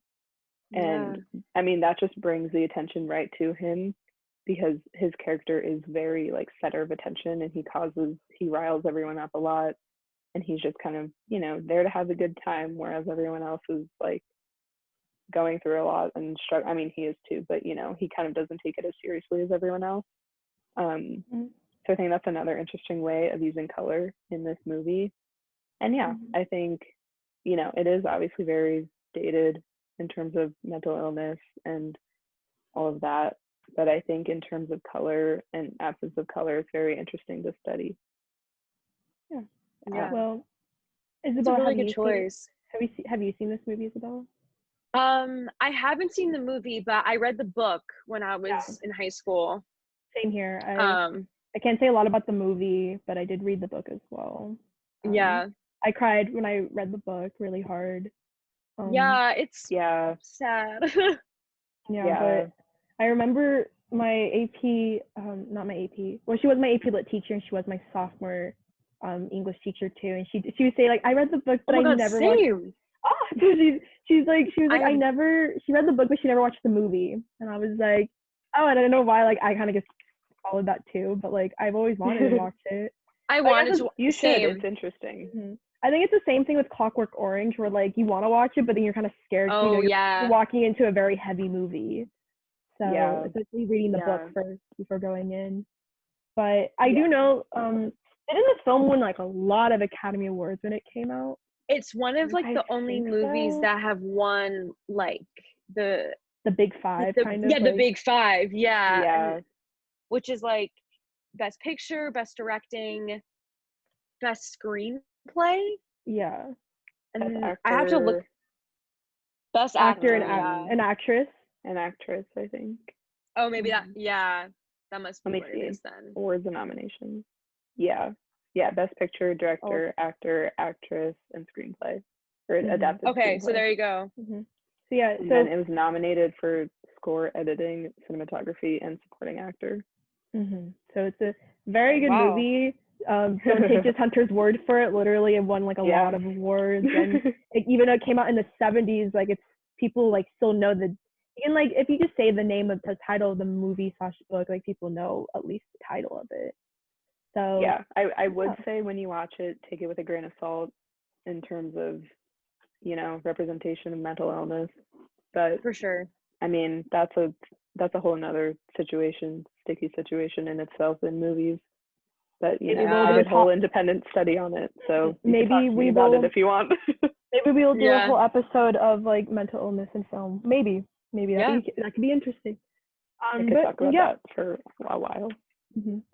I mean, that just brings the attention right to him because his character is very like center of attention, and he riles everyone up a lot, and he's just kind of, you know, there to have a good time, whereas everyone else is like going through a lot and struggle. I mean, he is too, but you know, he kind of doesn't take it as seriously as everyone else. So I think that's another interesting way of using color in this movie. And yeah, I think, you know, it is obviously very dated in terms of mental illness and all of that. But I think in terms of color and absence of color, it's very interesting to study. Yeah. Well, It's Isabel, a really good choice. Have you seen this movie, Isabel? I haven't seen the movie, but I read the book when I was in high school. Same here. I can't say a lot about the movie, but I did read the book as well. Yeah. I cried when I read the book really hard. It's sad. But I remember my AP, not my AP, well, she was my AP Lit teacher, and she was my sophomore English teacher too. And she would say like, I read the book, but I never watched. Oh, so she was like, she read the book, but she never watched the movie. And I was like, oh, and I don't know why, like, I kind of just followed that too, but like, I've always wanted to watch it. You should. It's interesting. I think it's the same thing with Clockwork Orange, where like you want to watch it, but then you're kind of scared. You're walking into a very heavy movie. So especially reading the book first before going in. But I do know, didn't the film win like a lot of Academy Awards when it came out? It's one of like the only movies that have won like the big five kind of. Yeah, the big five. Yeah. Which is like Best Picture, Best Directing, Best Screenplay. Yeah. And I have to look. Best Actor and Actress. An Actress, I think. Oh, maybe that. Yeah, that must be what it is then. Awards and nominations. Yeah. Yeah, Best Picture, Director, Actor, Actress, and Screenplay, or adapted. Okay, screenplay. so there you go. So yeah, and then it was nominated for score, editing, cinematography, and supporting actor. So it's a very good movie. Don't take just Hunter's word for it. Literally, it won like a lot of awards, and even though it came out in the 70s, like it's people like still know the. And like if you just say the name of the title of the movie / book, like people know at least the title of it. So yeah, I would say when you watch it, take it with a grain of salt in terms of, you know, representation of mental illness. But for sure, I mean, that's a whole nother situation, sticky situation in itself in movies. But you know, I did a whole independent study on it, so maybe we about will it if you want. Maybe we'll do a whole episode of like mental illness in film. Maybe that could be interesting. I could talk about that for a while.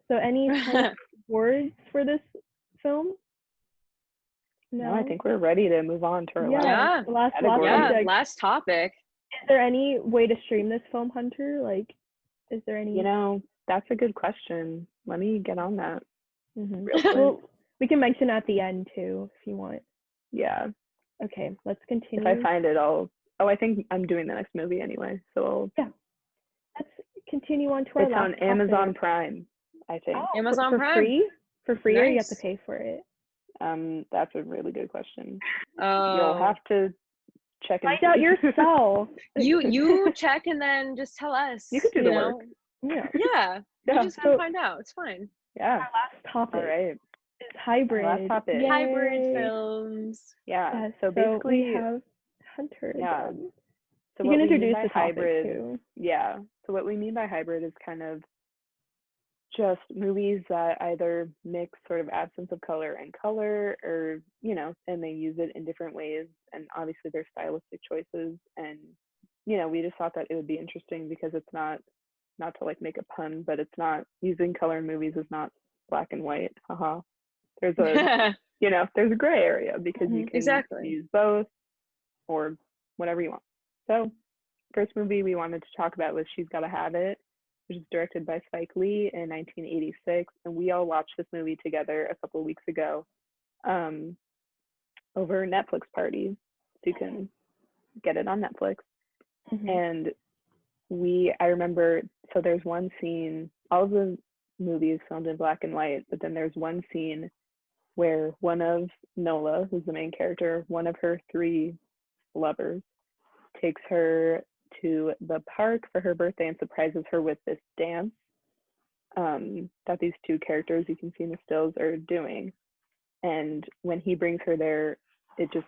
So any words for this film? No, I think we're ready to move on to our last topic. Is there any way to stream this film, Hunter? Like, is there any? You know, that's a good question. Let me get on that. Well, we can mention at the end too if you want. Yeah. Okay, let's continue. If I find it, I think I'm doing the next movie anyway, so let's continue on to our last It's on Amazon Prime, I think. Amazon Prime. For free, or you have to pay for it? That's a really good question. Oh. You'll have to check and find out yourself. You check and then just tell us. You can do the work. Yeah. You just gotta find out. It's fine. Yeah. Our last topic. All right. Is hybrid. Last topic. Yay. Hybrid films. Yeah. So basically, we have Hunter. Yeah. Again. So you what can we introduce mean by the hybrid. too. Yeah. So what we mean by hybrid is kind of just movies that either mix sort of absence of color and color, or you know, and they use it in different ways. And obviously, they're stylistic choices. And you know, we just thought that it would be interesting because it's not to like make a pun, but it's not using color in movies is not black and white. Haha. There's a you know, there's a gray area because you can use both or whatever you want. So first movie we wanted to talk about was She's Gotta Have It, which is directed by Spike Lee in 1986, and we all watched this movie together a couple of weeks ago over Netflix party, so you can get it on Netflix. And I remember, so there's one scene, all of the movies filmed in black and white, but then there's one scene where one of Nola, who's the main character, one of her 3 lovers, takes her to the park for her birthday and surprises her with this dance that these 2 characters, you can see in the stills, are doing. And when he brings her there, it just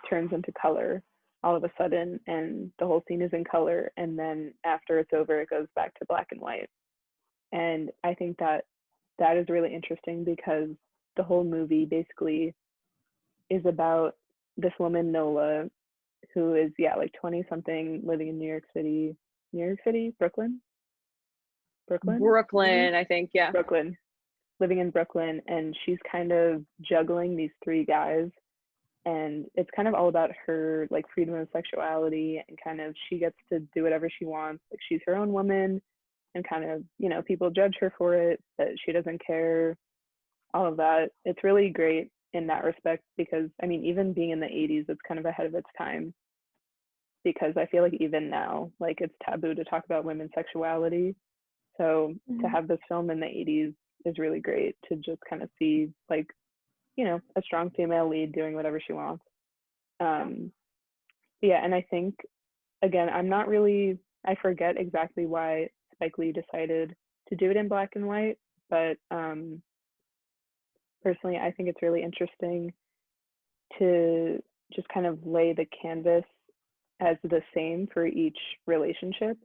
turns into color all of a sudden, and the whole scene is in color, and then after it's over it goes back to black and white. And I think that is really interesting because the whole movie basically is about this woman Nola, who is like 20 something, living in New York City, Brooklyn, I think. Brooklyn, living in Brooklyn, and she's kind of juggling these 3 guys. And it's kind of all about her like freedom of sexuality, and kind of she gets to do whatever she wants. Like she's her own woman, and kind of, you know, people judge her for it, but she doesn't care, all of that. It's really great in that respect because, I mean, even being in the 80s, it's kind of ahead of its time, because I feel like even now, like it's taboo to talk about women's sexuality. So to have this film in the 80s is really great to just kind of see, like, you know, a strong female lead doing whatever she wants. Yeah, and I think, again, I forget exactly why Spike Lee decided to do it in black and white, but personally, I think it's really interesting to just kind of lay the canvas as the same for each relationship,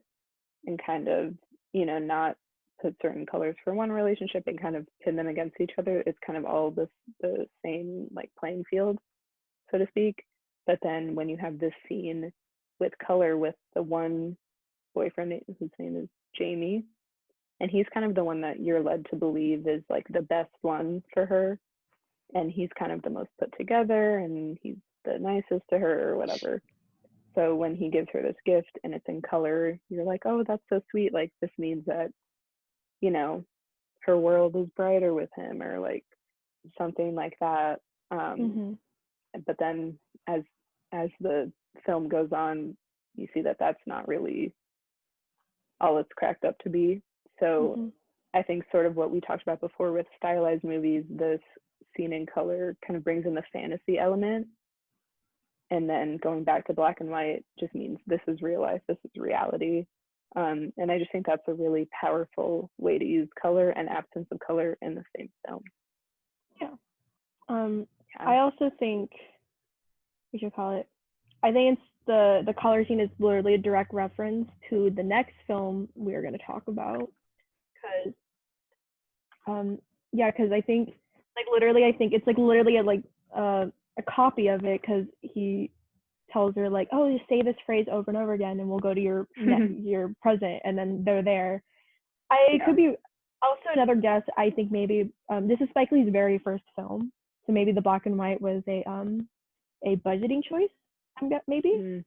and kind of, you know, not put certain colors for one relationship and kind of pin them against each other. It's kind of all the same like playing field, so to speak. But then when you have this scene with color with the one boyfriend whose name is Jamie, and he's kind of the one that you're led to believe is like the best one for her, and he's kind of the most put together, and he's the nicest to her or whatever. So when he gives her this gift and it's in color, you're like, oh, that's so sweet. Like, this means that, you know, her world is brighter with him, or like something like that. But then as the film goes on, you see that that's not really all it's cracked up to be. So I think sort of what we talked about before with stylized movies, this scene in color kind of brings in the fantasy element. And then going back to black and white just means this is real life, this is reality. And I just think that's a really powerful way to use color and absence of color in the same film. I also think, we should call it, I think it's the color scene is literally a direct reference to the next film we're going to talk about. Because, because I think, like, literally, I think it's, like, literally a copy of it, because he tells her, like, oh, just say this phrase over and over again and we'll go to your your present, and then they're there. Could be also another guess. I think maybe this is Spike Lee's very first film, so maybe the black and white was a budgeting choice, maybe,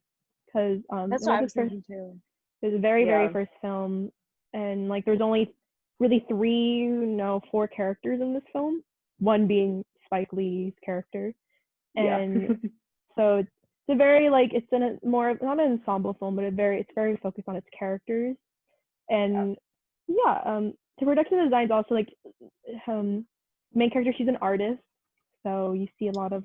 because that's what I was thinking too. It was a very first film, and like there's only really 4 characters in this film, one being Spike Lee's character. And so it's a very, like, it's in a more, not an ensemble film, but it's very focused on its characters. And the production design is also, like, main character, she's an artist, so you see a lot of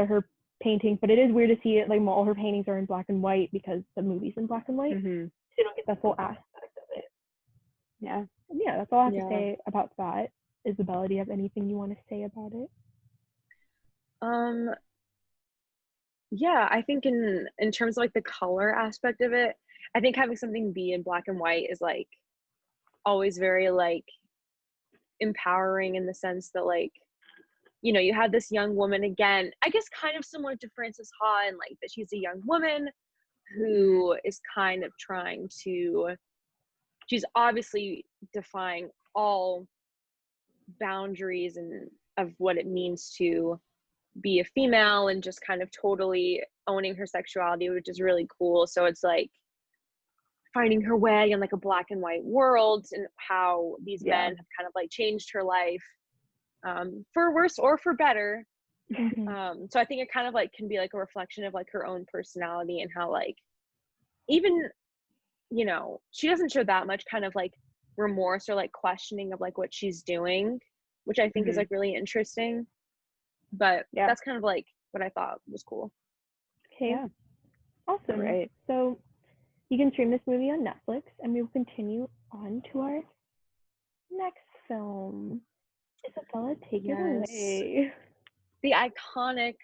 her paintings, but it is weird to see it, like, all her paintings are in black and white because the movie's in black and white, so you don't get the full aspect of it. That's all I have to say about that. Isabella, do you have anything you want to say about it? I think in terms of, like, the color aspect of it, I think having something be in black and white is, like, always very, like, empowering, in the sense that, like, you know, you have this young woman, again, I guess kind of similar to Frances Ha, and, like, that she's a young woman who is kind of trying to, she's obviously defying all boundaries and of what it means to be a female, and just kind of totally owning her sexuality, which is really cool. So it's like finding her way in, like, a black and white world, and how these men have kind of, like, changed her life, for worse or for better. So I think it kind of, like, can be, like, a reflection of, like, her own personality, and how, like, even, you know, she doesn't show that much kind of, like, remorse or, like, questioning of, like, what she's doing, which I think is, like, really interesting. But that's kind of, like, what I thought was cool. Okay. Awesome. Right. So you can stream this movie on Netflix, and we will continue on to our next film. Isabella, take it away. The iconic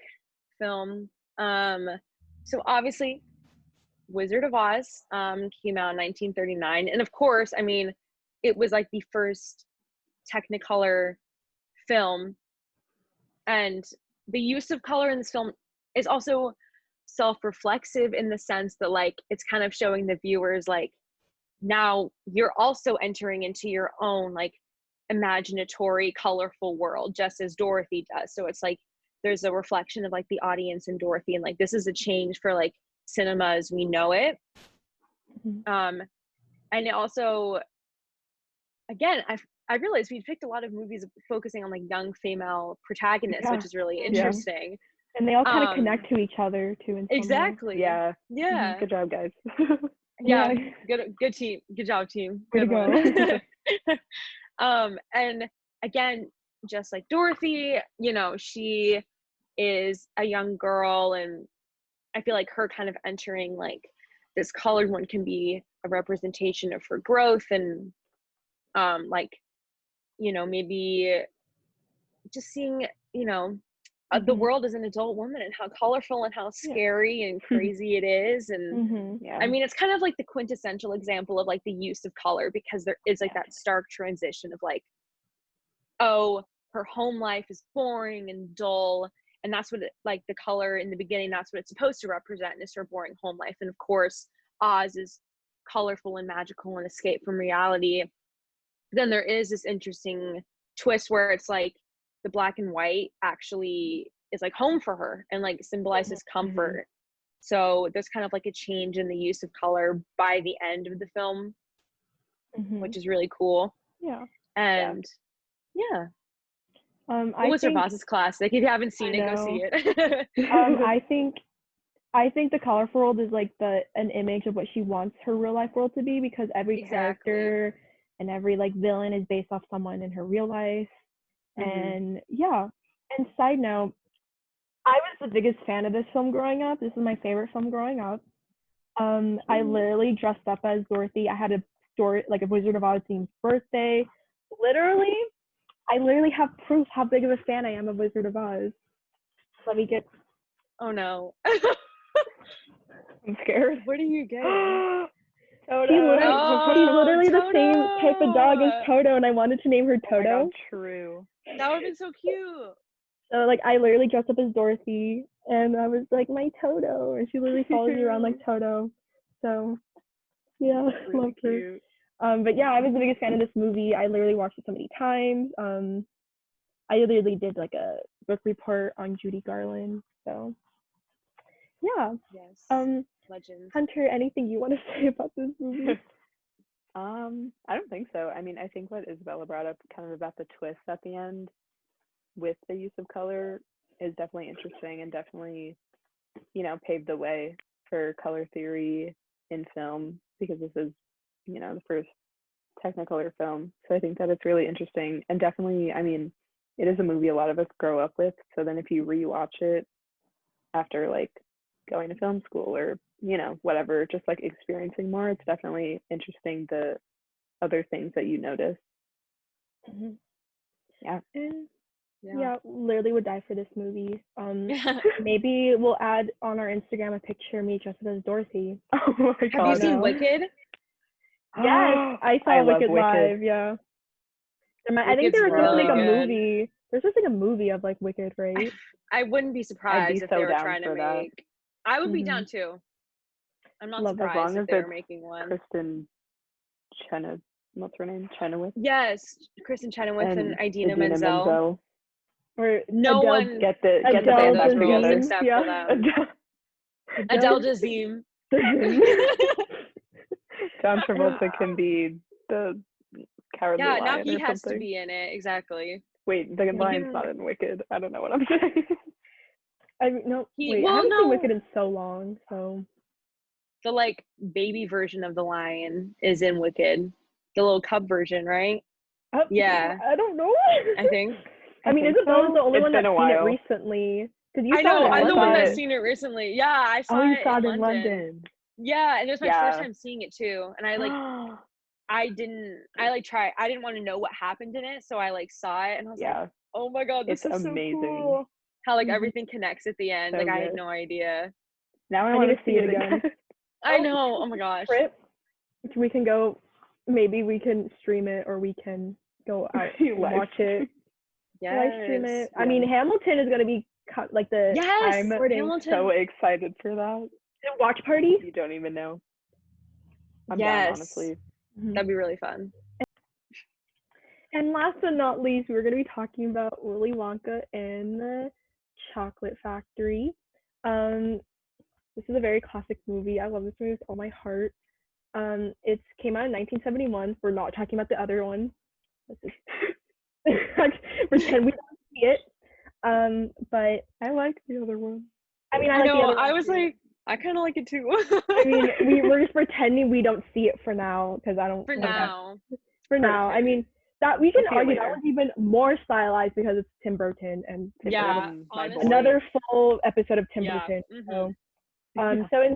film. So obviously, Wizard of Oz came out in 1939, and of course, I mean, it was, like, the first Technicolor film, and the use of color in this film is also self-reflexive, in the sense that, like, it's kind of showing the viewers, like, now you're also entering into your own, like, imaginatory, colorful world, just as Dorothy does. So it's like there's a reflection of, like, the audience in Dorothy, and, like, this is a change for, like, cinema as we know it. And it also, again, I realized we picked a lot of movies focusing on, like, young female protagonists, which is really interesting. And they all kind of connect to each other too. In exactly. Way. Good job, guys. Good team. Good job, team. Way to go. And again, just like Dorothy, you know, she is a young girl, and I feel like her kind of entering, like, this colored one can be a representation of her growth, and like, you know, maybe just seeing, you know, the world as an adult woman, and how colorful and how scary and crazy it is. And I mean, it's kind of like the quintessential example of, like, the use of color, because there is, like, that stark transition of, like, oh, her home life is boring and dull, and that's what like, the color in the beginning, that's what it's supposed to represent, is her boring home life. And of course, Oz is colorful and magical and escape from reality. Then there is this interesting twist where it's like the black and white actually is, like, home for her, and, like, symbolizes comfort. So there's kind of, like, a change in the use of color by the end of the film, which is really cool. And What was her boss's class? Like, if you haven't seen it, go see it. I think The Colorful World is like an image of what she wants her real life world to be, because every character and every like villain is based off someone in her real life. And and side note, I was the biggest fan of this film growing up. This is my favorite film growing up. I literally dressed up as Dorothy. I had a story, like a Wizard of Oz themed birthday. I literally have proof how big of a fan I am of Wizard of Oz. Let me get. Oh no. I'm scared. What are you getting? She's literally the same type of dog as Toto, and I wanted to name her Toto. Oh my God, true. That would have been so cute. So like I literally dressed up as Dorothy, and I was like, my Toto, and she literally follows me around like Toto. So yeah, Really love her. cute. But yeah, I was the biggest fan of this movie. I literally watched it so many times. I literally did like a book report on Judy Garland. So yeah. Yes. Legend. Hunter, anything you want to say about this movie? I don't think so. I mean, I think what Isabella brought up kind of about the twist at the end with the use of color is definitely interesting, and definitely, you know, paved the way for color theory in film, because this is, you know, the first Technicolor film. So I think that it's really interesting, and definitely, I mean, it is a movie a lot of us grow up with. So then if you rewatch it after like going to film school or, you know, whatever, just like experiencing more, it's definitely interesting the other things that you notice. Yeah. Yeah, literally would die for this movie. Maybe we'll add on our Instagram a picture of me dressed up as Dorothy. Oh my God. Have you seen Wicked? Yes, I saw Wicked live. Yeah. I think there was supposed to make a movie. There's just like a movie of like Wicked, right? I wouldn't be surprised if they were trying to make. I would be down too. I'm not surprised if they were making one. Kristen Chenoweth, what's her name? Chenoweth? Yes, Kristen Chenoweth and Idina Menzel. Or no Adele, one get the band back together. Except for them. Adele Dazeem. John Travolta can be the cowardly lion. Yeah, now he or has something. to be in it. Exactly. Wait, the lion's not in Wicked. I don't know what I'm saying. I haven't seen Wicked in so long, so. The like baby version of the lion is in Wicked. The little cub version, right? Yeah. I don't know. I think. I mean, Isabella's the only one that's seen it recently. I know, I'm the one that's seen it recently. Yeah, I saw it in London. Yeah, and it was my first time seeing it too. And I like, I didn't want to know what happened in it, so I like saw it and I was like, oh my God, this is amazing. So cool. How like everything connects at the end. So like I had no idea. Now I want to see it again. I know. Oh my gosh. We can go. Maybe we can stream it, or we can go out and watch it. Live stream it. I mean, Hamilton is gonna be like the. Yes, I'm so excited for that. A watch party? You don't even know. I'm down, honestly. That'd be really fun. And last but not least, we're gonna be talking about Willy Wonka and the Chocolate Factory. This is a very classic movie. I love this movie with all my heart. It came out in 1971. We're not talking about the other one. Let's just pretend we don't see it. But I like the other one. I mean, I like the other one. I was like, I kind of like it too. I mean, we're just pretending we don't see it for now, because I don't. For now. I mean, that we can argue that was even more stylized because it's Tim Burton and another full episode of Tim Burton. So, so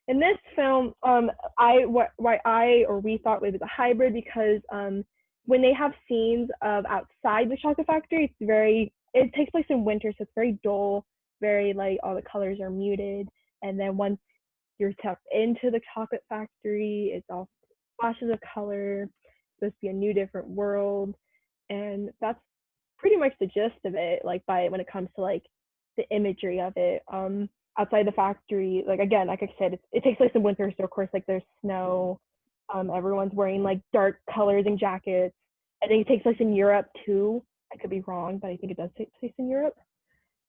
in this film, we thought it was a hybrid, because when they have scenes of outside the chocolate factory, it takes place in winter, so it's very dull, very like all the colors are muted, and then once you're tucked into the chocolate factory, it's all flashes of color. It's supposed to be a new, different world, and that's pretty much the gist of it. Like when it comes to like the imagery of it, outside the factory, like again, like I said, it takes place in winter, so of course like there's snow. Everyone's wearing like dark colors and jackets. I think it takes place in Europe too. I could be wrong, but I think it does take place in Europe.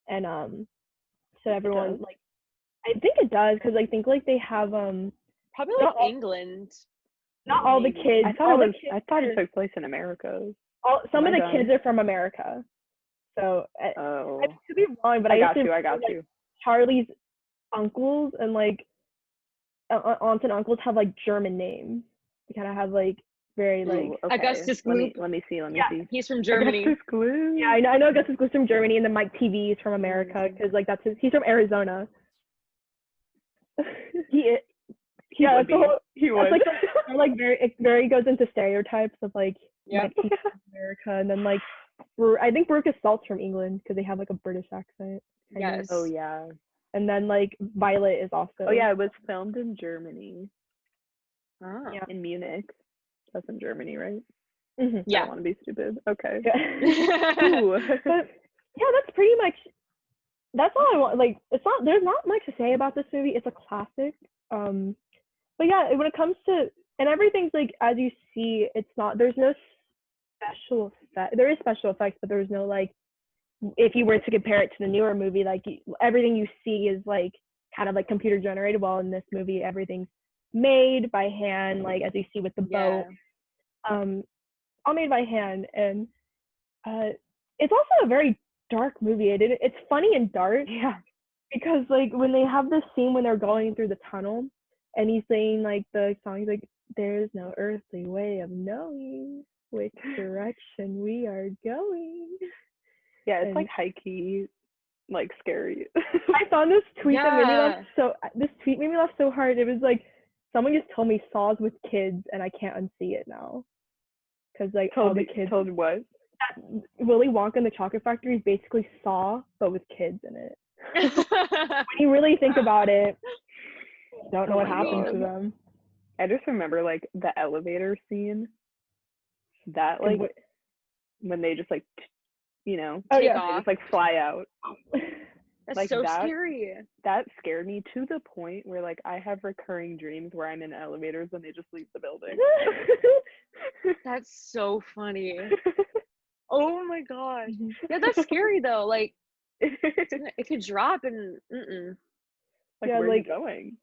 And so everyone like, I think it does, because I think like they have probably like England. Not all the kids. I thought it took place in America. Some of the kids are from America. So Oh. I could be wrong, but I got used to you. I got like, you. Charlie's uncles and like aunts and uncles have like German names. They kind of have like very like Ooh, okay. Augustus Let Gloop. me see. He's from Germany. Augustus Gloop. Yeah, I know Augustus Gloop's from Germany, and then Mike TV is from America because like he's from Arizona. He Yeah, would be. He would. Like it very goes into stereotypes of like Yeah. Mike TV from America, and then like I think Brooke is Salt's from England because they have like a British accent. Yes. Oh yeah. And then like Violet is also. Oh yeah, it was filmed in Germany. Oh. Yeah. In Munich. That's in Germany, right? Mm-hmm. Yeah. I don't want to be stupid. Okay. Yeah. Ooh. But yeah, that's pretty much. That's all I want. Like, there's not much to say about this movie. It's a classic. But yeah, when it comes to, and everything's like, as you see, there's no special effect. There is special effects, but there's no like, if you were to compare it to the newer movie, like everything you see is like kind of like computer generated. While in this movie, everything's made by hand, like as you see with the boat, all made by hand. And it's also a very dark movie. It's funny and dark. Yeah. Because like when they have this scene when they're going through the tunnel and he's saying like the song, he's like, there's no earthly way of knowing which direction we are going. Yeah, it's like high key, like scary. I found this tweet that made me laugh this tweet made me laugh so hard. It was like, someone just told me Saw's with kids and I can't unsee it now. Cause like all the kids told what? Willy Wonka and the Chocolate Factory is basically Saw, but with kids in it. When you really think about it, you don't know what happened to them. I just remember like the elevator scene. That like when they just like they just like fly out. That's like, so scary. That scared me to the point where like I have recurring dreams where I'm in elevators and they just leave the building. That's so funny. Oh my gosh. Yeah, that's scary though. Like it could drop and like where are you going?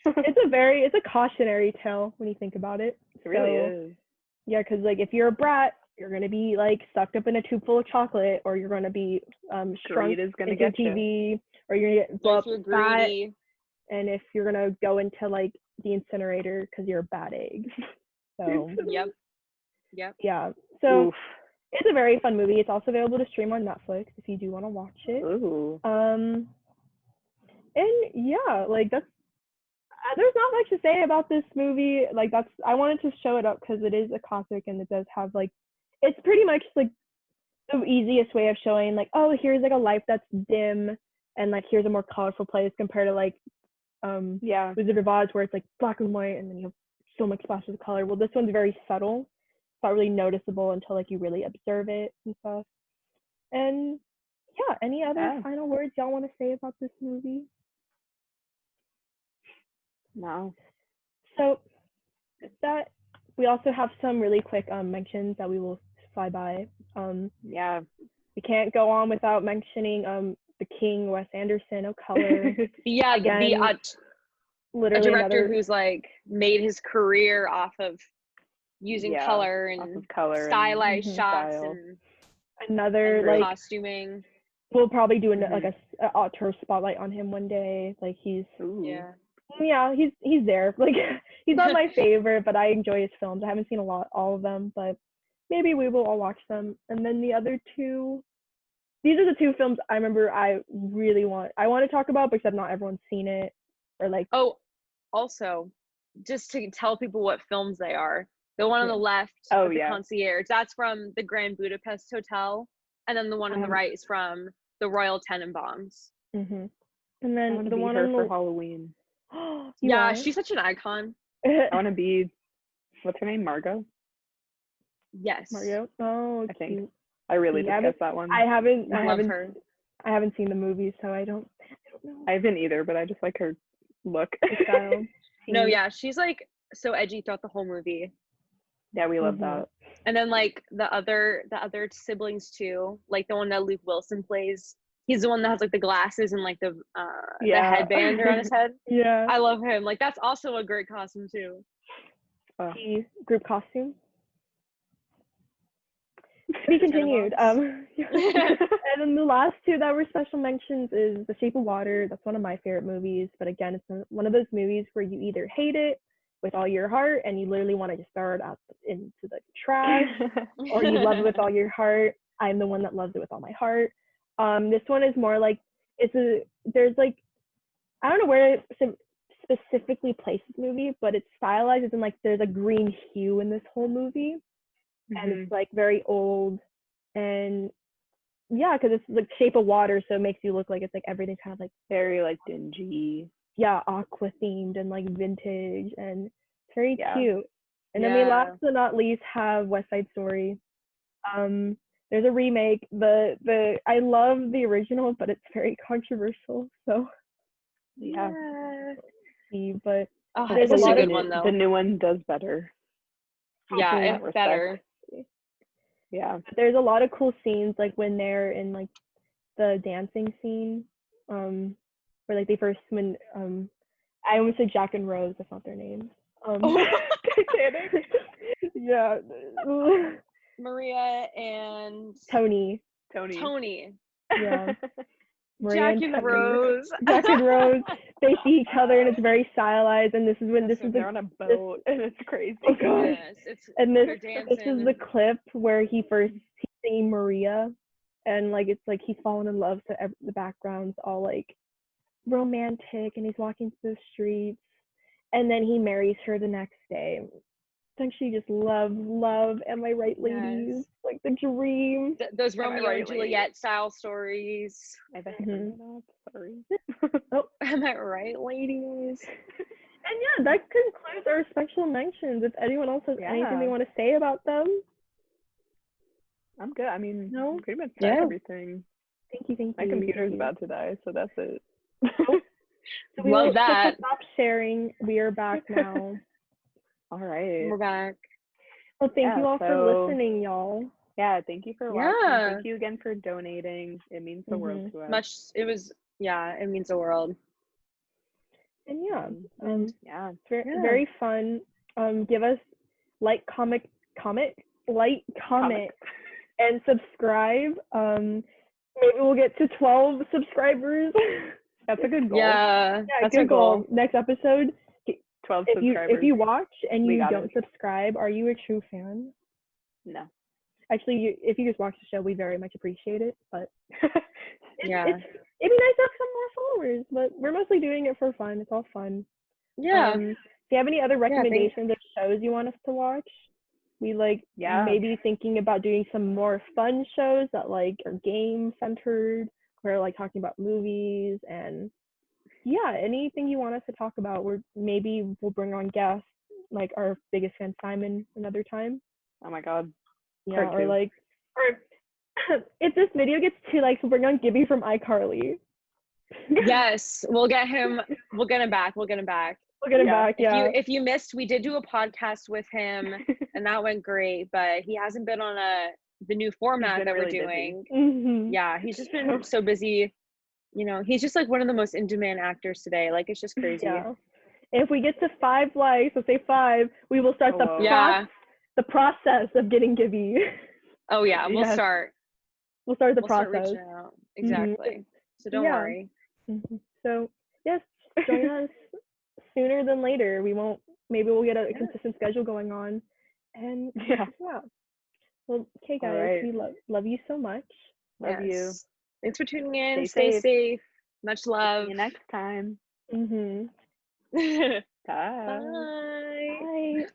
It's a cautionary tale when you think about it. It really is. Yeah, because like if you're a brat, you're gonna be like sucked up in a tube full of chocolate, or you're gonna be shrunk into TV, or you're gonna get blow up fat. And if you're gonna go into like the incinerator because you're a bad egg. So Yep. Yeah. So it's a very fun movie. It's also available to stream on Netflix if you do want to watch it. Ooh. And yeah, like there's not much to say about this movie. Like I wanted to show it up because it is a classic and it does have like, it's pretty much like the easiest way of showing like, oh, here's like a life that's dim and like here's a more colorful place compared to like Wizard of Oz where it's like black and white and then you have so much splashes of color. Well, this one's very subtle. It's not really noticeable until like you really observe it and stuff. And yeah, any other final words y'all want to say about this movie? No. So that we also have some really quick mentions that we will fly by. We can't go on without mentioning the King, Wes Anderson, Color. Again, literally a director who's like made his career off of using color and stylized shots and another costuming. We'll probably do like a auteur spotlight on him one day. Like he's there. Like he's not my favorite, but I enjoy his films. I haven't seen all of them, but maybe we will all watch them. And then the other two, these are the two films I remember I want to talk about because not everyone's seen it or like. Oh, also, just to tell people what films they are. The one on the left, the Concierge, that's from the Grand Budapest Hotel, and then the one on the right is from the Royal Tenenbaums. And then the one for Halloween. She's such an icon. I want to be, what's her name, Margot? Yes. Margot. Oh, I think I really did guess that one. I haven't seen the movie, so I don't know. I haven't either, but I just like her look. Style. No, yeah, she's like so edgy throughout the whole movie. Yeah, we love that. And then like the other siblings too, like the one that Luke Wilson plays. He's the one that has like the glasses and like the headband around his head. Yeah. I love him. Like that's also a great costume too. The group costume. To be continued. And then the last two that were special mentions is The Shape of Water. That's one of my favorite movies. But again, it's one of those movies where you either hate it with all your heart and you literally want to just throw it out into the trash, or you love it with all your heart. I'm the one that loves it with all my heart. This one is more like there's like, I don't know where it specifically places the movie, but it's stylized as in like there's a green hue in this whole movie. And it's like very old, and yeah, because it's like Shape of Water, so it makes you look like it's like everything's kind of like very like dingy, aqua themed and like vintage, and it's very cute. And then we last but not least have West Side Story. There's a remake. I love the original, but it's very controversial, so but there's a lot of good one though. The new one does better. Yeah, it's better. Yeah, there's a lot of cool scenes, like when they're in like the dancing scene, where like they first when I almost said Jack and Rose, that's not their names. Yeah. Maria and Tony. Yeah. Maria Jack and Rose. Jack and Rose. They see each other and it's very stylized, and this is when they're on a boat and it's crazy. Oh gosh. Yes, this is the clip where he's singing Maria, and like it's like he's fallen in love, so the background's all like romantic, and he's walking through the streets, and then he marries her the next day. Don't you just love? Am I right, ladies? Yes. Like the dream. Those Romeo and Juliet style stories. I've heard that. Sorry. Oh, am I right, ladies? And yeah, that concludes our special mentions. If anyone else has anything they want to say about them. I'm good. I mean, no? pretty much said everything. Thank you. My computer's about to die, so that's it. So Love that. Stop sharing. We are back now. All right. We're back. Well, thank you all for listening, y'all. Yeah, thank you for watching. Thank you again for donating. It means the world to us. It means the world. And very fun. Give us comment, and subscribe. Maybe we'll get to 12 subscribers. That's a good goal. Yeah, that's a goal. Next episode, 12 subscribers. If you watch and you don't subscribe, are you a true fan? No. Actually, if you just watch the show, we very much appreciate it. But it'd be nice to have some more followers. But we're mostly doing it for fun. It's all fun. Yeah. Do you have any other recommendations of shows you want us to watch? We maybe thinking about doing some more fun shows that like are game centered. We're like talking about movies and anything you want us to talk about. Maybe we'll bring on guests like our biggest fan Simon another time. Oh my god. Yeah, or if this video gets 2 likes, we'll bring on Gibby from iCarly. Yes, we'll get him back. We'll get him back. Yeah. If you missed, we did do a podcast with him, and that went great. But he hasn't been on the new format that we're doing. Mm-hmm. Yeah, he's just been so busy. You know, he's just like one of the most in-demand actors today. Like, it's just crazy. Yeah. If we get to 5 likes, let's say 5, we will start the process of getting Gibby. Oh yeah, we'll start. We'll start the Start process. reaching out. Exactly. Mm-hmm. So don't worry. Mm-hmm. So yes, join us sooner than later. Maybe we'll get a consistent schedule going on. And well, okay guys, we love you so much. Love you. Thanks for tuning in. Stay safe. Much love. See you next time. Mm-hmm. Bye. Bye. Bye.